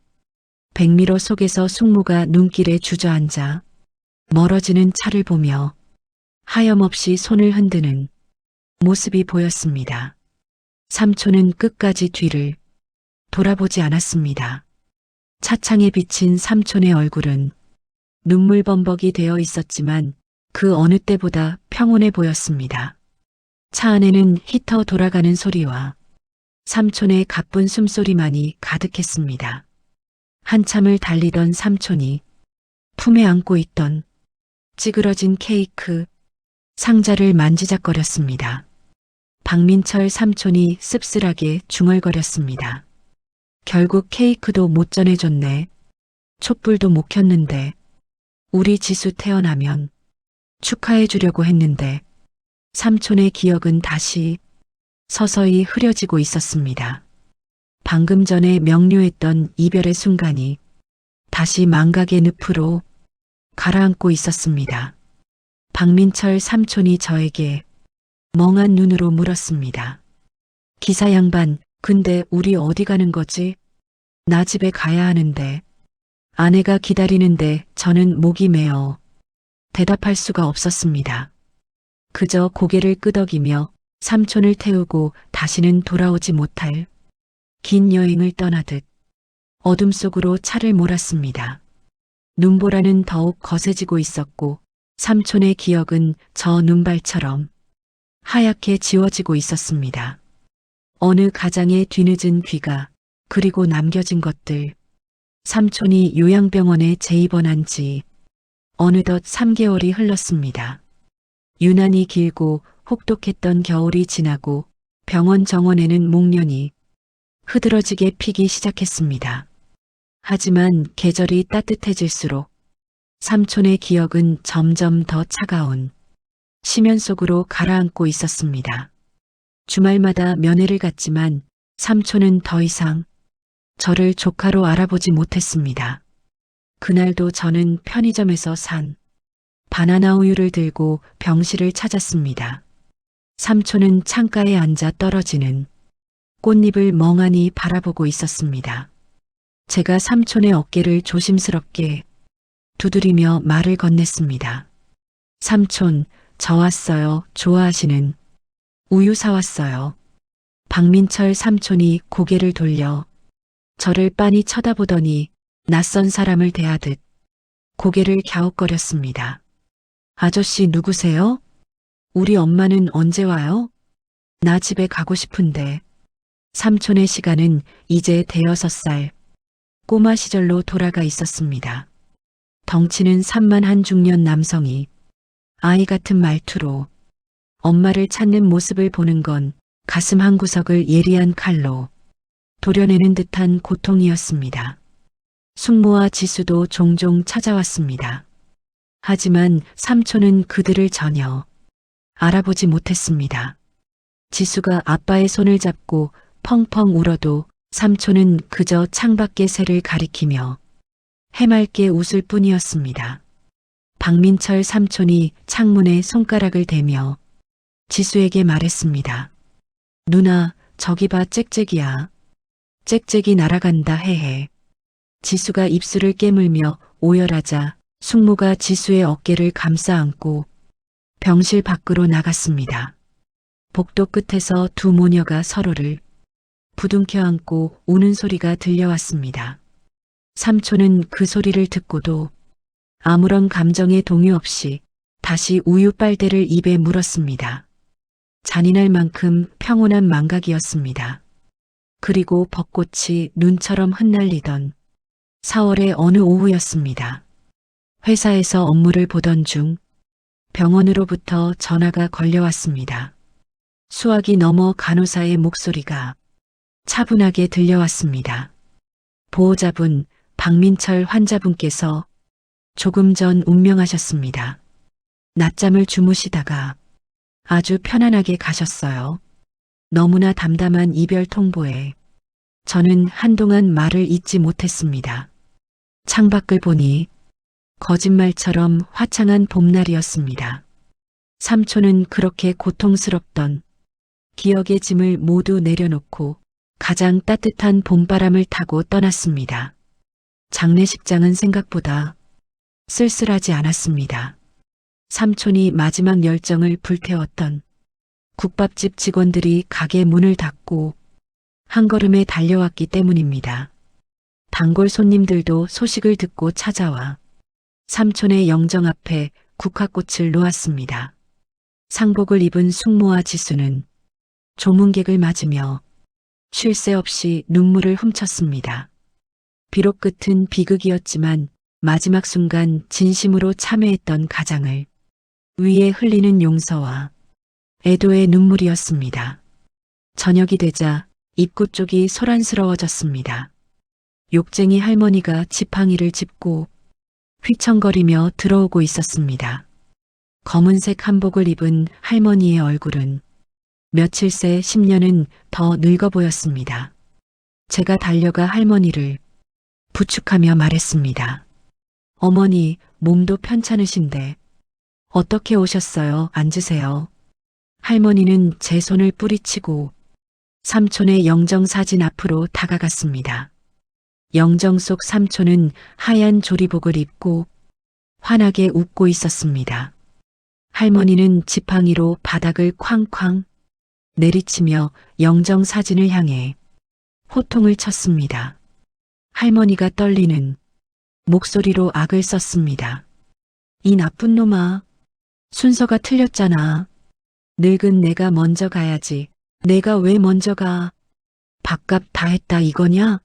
백미러 속에서 숙모가 눈길에 주저앉아 멀어지는 차를 보며 하염없이 손을 흔드는 모습이 보였습니다. 삼촌은 끝까지 뒤를 돌아보지 않았습니다. 차창에 비친 삼촌의 얼굴은 눈물범벅이 되어 있었지만 그 어느 때보다 평온해 보였습니다. 차 안에는 히터 돌아가는 소리와 삼촌의 가쁜 숨소리만이 가득했습니다. 한참을 달리던 삼촌이 품에 안고 있던 찌그러진 케이크 상자를 만지작거렸습니다. 박민철 삼촌이 씁쓸하게 중얼거렸습니다. 결국 케이크도 못 전해줬네. 촛불도 못 켰는데. 우리 지수 태어나면 축하해 주려고 했는데. 삼촌의 기억은 다시 서서히 흐려지고 있었습니다. 방금 전에 명료했던 이별의 순간이 다시 망각의 늪으로 가라앉고 있었습니다. 박민철 삼촌이 저에게 멍한 눈으로 물었습니다. 기사 양반, 근데 우리 어디 가는 거지? 나 집에 가야 하는데. 아내가 기다리는데. 저는 목이 메어 대답할 수가 없었습니다. 그저 고개를 끄덕이며 삼촌을 태우고 다시는 돌아오지 못할 긴 여행을 떠나듯 어둠 속으로 차를 몰았습니다. 눈보라는 더욱 거세지고 있었고 삼촌의 기억은 저 눈발처럼 하얗게 지워지고 있었습니다. 어느 가장의 뒤늦은 귀가 그리고 남겨진 것들. 삼촌이 요양병원에 재입원한 지 어느덧 3개월이 흘렀습니다. 유난히 길고 혹독했던 겨울이 지나고 병원 정원에는 목련이 흐드러지게 피기 시작했습니다. 하지만 계절이 따뜻해질수록 삼촌의 기억은 점점 더 차가운 심연 속으로 가라앉고 있었습니다. 주말마다 면회를 갔지만 삼촌은 더 이상 저를 조카로 알아보지 못했습니다. 그날도 저는 편의점에서 산 바나나 우유를 들고 병실을 찾았습니다. 삼촌은 창가에 앉아 떨어지는 꽃잎을 멍하니 바라보고 있었습니다. 제가 삼촌의 어깨를 조심스럽게 두드리며 말을 건넸습니다. 삼촌, 저 왔어요. 좋아하시는 우유 사왔어요. 박민철 삼촌이 고개를 돌려 저를 빤히 쳐다보더니 낯선 사람을 대하듯 고개를 갸웃거렸습니다. 아저씨 누구세요? 우리 엄마는 언제 와요? 나 집에 가고 싶은데. 삼촌의 시간은 이제 5살 꼬마 시절로 돌아가 있었습니다. 덩치는 산만한 중년 남성이 아이 같은 말투로 엄마를 찾는 모습을 보는 건 가슴 한구석을 예리한 칼로 도려내는 듯한 고통이었습니다. 숙모와 지수도 종종 찾아왔습니다. 하지만 삼촌은 그들을 전혀 알아보지 못했습니다. 지수가 아빠의 손을 잡고 펑펑 울어도 삼촌은 그저 창밖의 새를 가리키며 해맑게 웃을 뿐이었습니다. 박민철 삼촌이 창문에 손가락을 대며 지수에게 말했습니다. 누나, 저기 봐, 짹짹이야. 짹짹이 날아간다 헤헤. 지수가 입술을 깨물며 오열하자 숙모가 지수의 어깨를 감싸 안고 병실 밖으로 나갔습니다. 복도 끝에서 두 모녀가 서로를 부둥켜 안고 우는 소리가 들려왔습니다. 삼촌은 그 소리를 듣고도 아무런 감정의 동요 없이 다시 우유 빨대를 입에 물었습니다. 잔인할 만큼 평온한 망각이었습니다. 그리고 벚꽃이 눈처럼 흩날리던 4월의 어느 오후였습니다. 회사에서 업무를 보던 중 병원으로부터 전화가 걸려왔습니다. 수화기 너머 간호사의 목소리가 차분하게 들려왔습니다. 보호자분 박민철 환자분께서 조금 전 운명하셨습니다. 낮잠을 주무시다가 아주 편안하게 가셨어요. 너무나 담담한 이별 통보에 저는 한동안 말을 잇지 못했습니다. 창밖을 보니 거짓말처럼 화창한 봄날이었습니다. 삼촌은 그렇게 고통스럽던 기억의 짐을 모두 내려놓고 가장 따뜻한 봄바람을 타고 떠났습니다. 장례식장은 생각보다 쓸쓸하지 않았습니다. 삼촌이 마지막 열정을 불태웠던 국밥집 직원들이 가게 문을 닫고 한 걸음에 달려왔기 때문입니다. 단골 손님들도 소식을 듣고 찾아와 삼촌의 영정 앞에 국화꽃을 놓았습니다. 상복을 입은 숙모와 지수는 조문객을 맞으며 쉴 새 없이 눈물을 훔쳤습니다. 비록 끝은 비극이었지만 마지막 순간 진심으로 참회했던 가장을 위에 흘리는 용서와 애도의 눈물이었습니다. 저녁이 되자 입구 쪽이 소란스러워졌습니다. 욕쟁이 할머니가 지팡이를 짚고 휘청거리며 들어오고 있었습니다. 검은색 한복을 입은 할머니의 얼굴은 며칠 새 10년은 더 늙어 보였습니다. 제가 달려가 할머니를 부축하며 말했습니다. 어머니, 몸도 편찮으신데 어떻게 오셨어요? 앉으세요. 할머니는 제 손을 뿌리치고 삼촌의 영정 사진 앞으로 다가갔습니다. 영정 속 삼촌은 하얀 조리복을 입고 환하게 웃고 있었습니다. 할머니는 지팡이로 바닥을 쾅쾅 내리치며 영정 사진을 향해 호통을 쳤습니다. 할머니가 떨리는 목소리로 악을 썼습니다. 이 나쁜 놈아. 순서가 틀렸잖아. 늙은 내가 먼저 가야지. 내가 왜 먼저 가? 밥값 다 했다 이거냐?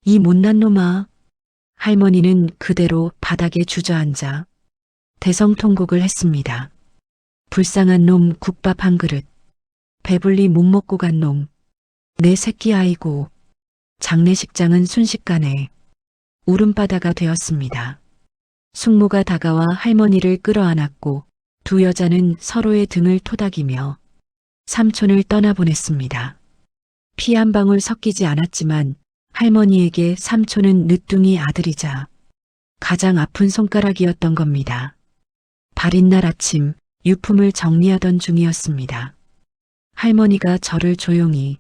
이 못난 놈아. 할머니는 그대로 바닥에 주저앉아 대성통곡을 했습니다. 불쌍한 놈 국밥 한 그릇. 배불리 못 먹고 간 놈. 내 새끼 아이고. 장례식장은 순식간에 울음바다가 되었습니다. 숙모가 다가와 할머니를 끌어안았고 두 여자는 서로의 등을 토닥이며 삼촌을 떠나보냈습니다. 피 한 방울 섞이지 않았지만 할머니에게 삼촌은 늦둥이 아들이자 가장 아픈 손가락이었던 겁니다. 발인 날 아침 유품을 정리하던 중이었습니다. 할머니가 저를 조용히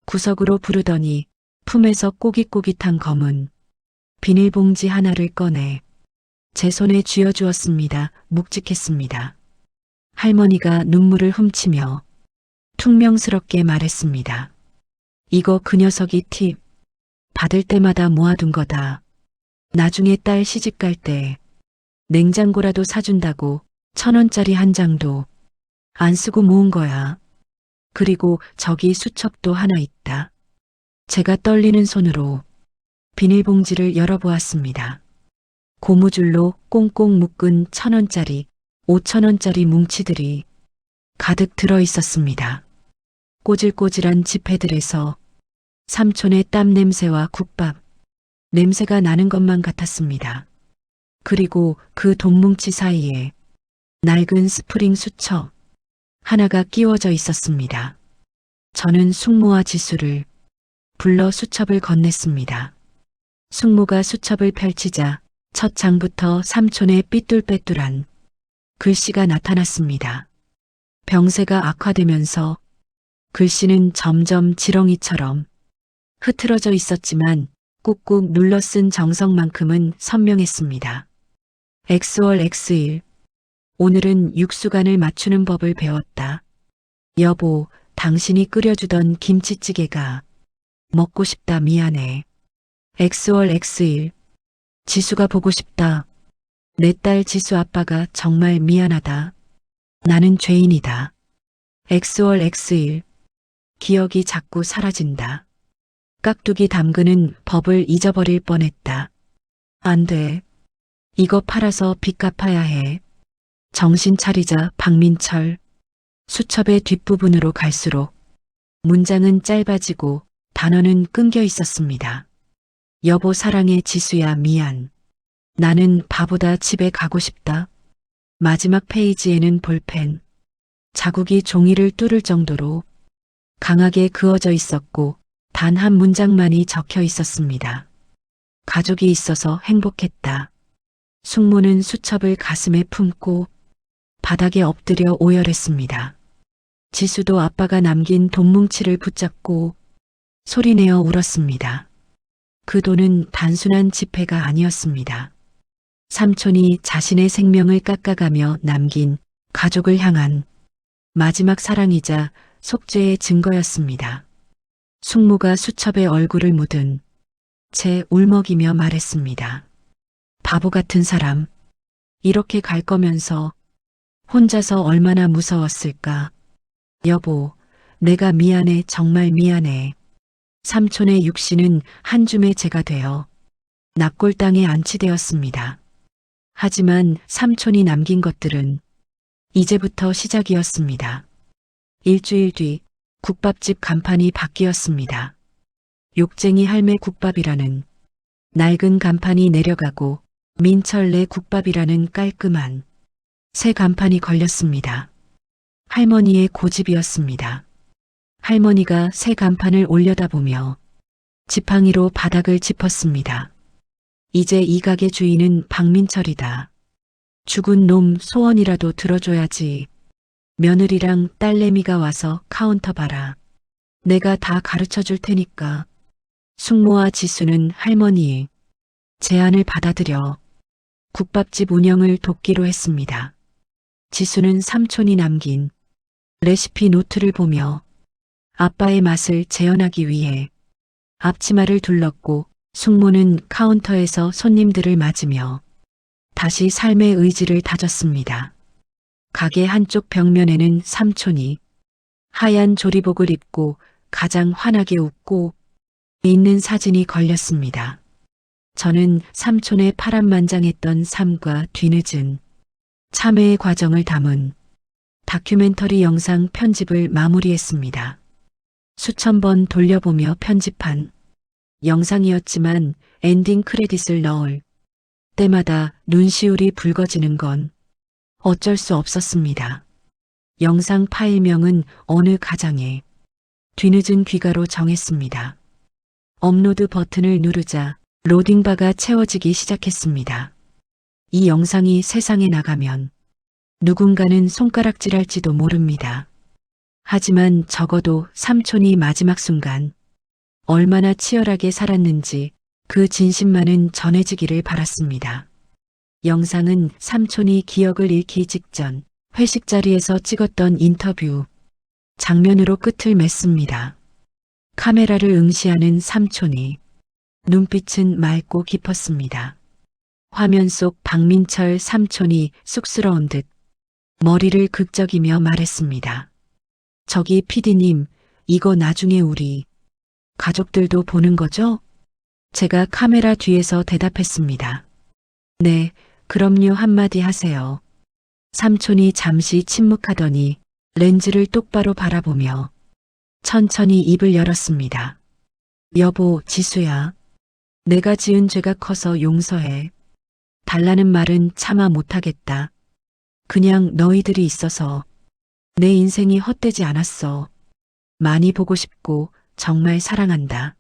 구석으로 부르더니 품에서 꼬깃꼬깃한 검은 비닐봉지 하나를 꺼내 제 손에 쥐어주었습니다. 묵직했습니다. 할머니가 눈물을 훔치며 퉁명스럽게 말했습니다. 이거 그 녀석이 팁 받을 때마다 모아둔 거다. 나중에 딸 시집 갈 때 냉장고라도 사준다고 1,000원짜리 한 장도 안 쓰고 모은 거야. 그리고 저기 수첩도 하나 있다. 제가 떨리는 손으로 비닐봉지를 열어보았습니다. 고무줄로 꽁꽁 묶은 1,000원짜리, 5,000원짜리 뭉치들이 가득 들어 있었습니다. 꼬질꼬질한 지폐들에서 삼촌의 땀 냄새와 국밥 냄새가 나는 것만 같았습니다. 그리고 그 돈뭉치 사이에 낡은 스프링 수첩 하나가 끼워져 있었습니다. 저는 숙모와 지수를 불러 수첩을 건넸습니다. 숙모가 수첩을 펼치자 첫 장부터 삼촌의 삐뚤빼뚤한 글씨가 나타났습니다. 병세가 악화되면서 글씨는 점점 지렁이처럼 흐트러져 있었지만 꾹꾹 눌러 쓴 정성만큼은 선명했습니다. X월 X일. 오늘은 육수간을 맞추는 법을 배웠다. 여보, 당신이 끓여주던 김치찌개가 먹고 싶다. 미안해. X월 X일. 지수가 보고 싶다. 내 딸 지수 아빠가 정말 미안하다. 나는 죄인이다. X월 X일. 기억이 자꾸 사라진다. 깍두기 담그는 법을 잊어버릴 뻔했다. 안 돼. 이거 팔아서 빚 갚아야 해. 정신 차리자. 박민철. 수첩의 뒷부분으로 갈수록 문장은 짧아지고 단어는 끊겨 있었습니다. 여보 사랑해 지수야 미안. 나는 바보다 집에 가고 싶다. 마지막 페이지에는 볼펜 자국이 종이를 뚫을 정도로 강하게 그어져 있었고 단 한 문장만이 적혀 있었습니다. 가족이 있어서 행복했다. 숙모는 수첩을 가슴에 품고 바닥에 엎드려 오열했습니다. 지수도 아빠가 남긴 돈뭉치를 붙잡고 소리내어 울었습니다. 그 돈은 단순한 지폐가 아니었습니다. 삼촌이 자신의 생명을 깎아가며 남긴 가족을 향한 마지막 사랑이자 속죄의 증거였습니다. 숙모가 수첩에 얼굴을 묻은 채 울먹이며 말했습니다. 바보 같은 사람. 이렇게 갈 거면서 혼자서 얼마나 무서웠을까. 여보, 내가 미안해. 정말 미안해. 삼촌의 육신은 한 줌의 재가 되어 납골당에 안치되었습니다. 하지만 삼촌이 남긴 것들은 이제부터 시작이었습니다. 일주일 뒤 국밥집 간판이 바뀌었습니다. 욕쟁이 할매 국밥이라는 낡은 간판이 내려가고 민철네 국밥이라는 깔끔한 새 간판이 걸렸습니다. 할머니의 고집이었습니다. 할머니가 새 간판을 올려다보며 지팡이로 바닥을 짚었습니다. 이제 이 가게 주인은 박민철이다. 죽은 놈 소원이라도 들어줘야지. 며느리랑 딸내미가 와서 카운터 봐라. 내가 다 가르쳐 줄 테니까. 숙모와 지수는 할머니의 제안을 받아들여 국밥집 운영을 돕기로 했습니다. 지수는 삼촌이 남긴 레시피 노트를 보며 아빠의 맛을 재현하기 위해 앞치마를 둘렀고 숙모는 카운터에서 손님들을 맞으며 다시 삶의 의지를 다졌습니다. 가게 한쪽 벽면에는 삼촌이 하얀 조리복을 입고 가장 환하게 웃고 있는 사진이 걸렸습니다. 저는 삼촌의 파란만장했던 삶과 뒤늦은 참회의 과정을 담은 다큐멘터리 영상 편집을 마무리했습니다. 수천 번 돌려보며 편집한 영상이었지만 엔딩 크레딧을 넣을 때마다 눈시울이 붉어지는 건 어쩔 수 없었습니다. 영상 파일명은 어느 가장의 뒤늦은 귀가로 정했습니다. 업로드 버튼을 누르자 로딩바가 채워지기 시작했습니다. 이 영상이 세상에 나가면 누군가는 손가락질할지도 모릅니다. 하지만 적어도 삼촌이 마지막 순간 얼마나 치열하게 살았는지 그 진심만은 전해지기를 바랐습니다. 영상은 삼촌이 기억을 잃기 직전 회식 자리에서 찍었던 인터뷰 장면으로 끝을 맺습니다. 카메라를 응시하는 삼촌이 눈빛은 맑고 깊었습니다. 화면 속 박민철 삼촌이 쑥스러운 듯 머리를 극적이며 말했습니다. 저기 PD님, 이거 나중에 우리 가족들도 보는 거죠? 제가 카메라 뒤에서 대답했습니다. 네, 그럼요 한마디 하세요. 삼촌이 잠시 침묵하더니 렌즈를 똑바로 바라보며 천천히 입을 열었습니다. 여보, 지수야. 내가 지은 죄가 커서 용서해. 달라는 말은 차마 못하겠다. 그냥 너희들이 있어서 내 인생이 헛되지 않았어. 많이 보고 싶고 정말 사랑한다.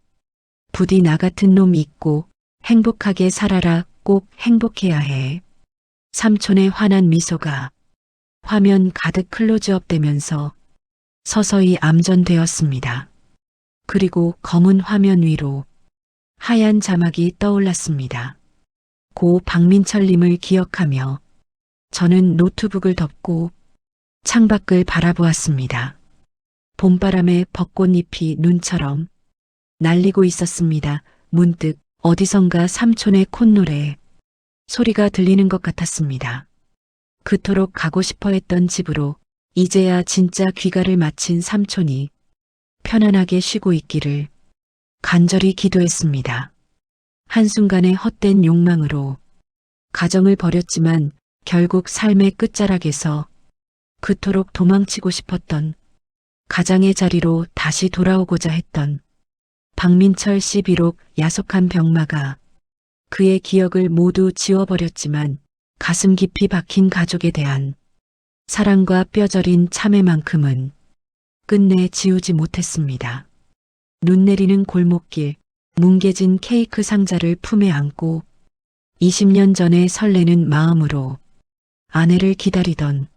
부디 나 같은 놈 잊고 행복하게 살아라. 꼭 행복해야 해. 삼촌의 환한 미소가 화면 가득 클로즈업 되면서 서서히 암전되었습니다. 그리고 검은 화면 위로 하얀 자막이 떠올랐습니다. 고 박민철님을 기억하며 저는 노트북을 덮고 창밖을 바라보았습니다. 봄바람에 벚꽃잎이 눈처럼 날리고 있었습니다. 문득 어디선가 삼촌의 콧노래 소리가 들리는 것 같았습니다. 그토록 가고 싶어 했던 집으로 이제야 진짜 귀가를 마친 삼촌이 편안하게 쉬고 있기를 간절히 기도했습니다. 한순간의 헛된 욕망으로 가정을 버렸지만 결국 삶의 끝자락에서 그토록 도망치고 싶었던 가장의 자리로 다시 돌아오고자 했던 박민철 씨 비록 야속한 병마가 그의 기억을 모두 지워버렸지만 가슴 깊이 박힌 가족에 대한 사랑과 뼈저린 참회만큼은 끝내 지우지 못했습니다. 눈 내리는 골목길, 뭉개진 케이크 상자를 품에 안고 20년 전의 설레는 마음으로 아내를 기다리던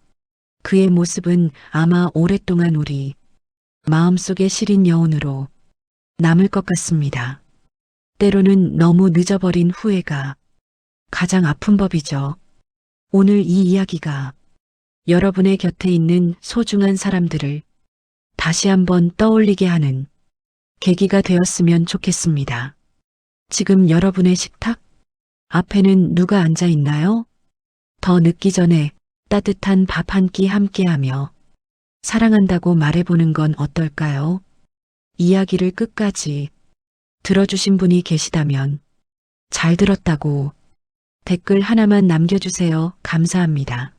그의 모습은 아마 오랫동안 우리 마음속의 시린 여운으로 남을 것 같습니다. 때로는 너무 늦어버린 후회가 가장 아픈 법이죠. 오늘 이 이야기가 여러분의 곁에 있는 소중한 사람들을 다시 한번 떠올리게 하는 계기가 되었으면 좋겠습니다. 지금 여러분의 식탁 앞에는 누가 앉아 있나요? 더 늦기 전에 따뜻한 밥 한 끼 함께하며 사랑한다고 말해보는 건 어떨까요? 이야기를 끝까지 들어주신 분이 계시다면 잘 들었다고 댓글 하나만 남겨주세요. 감사합니다.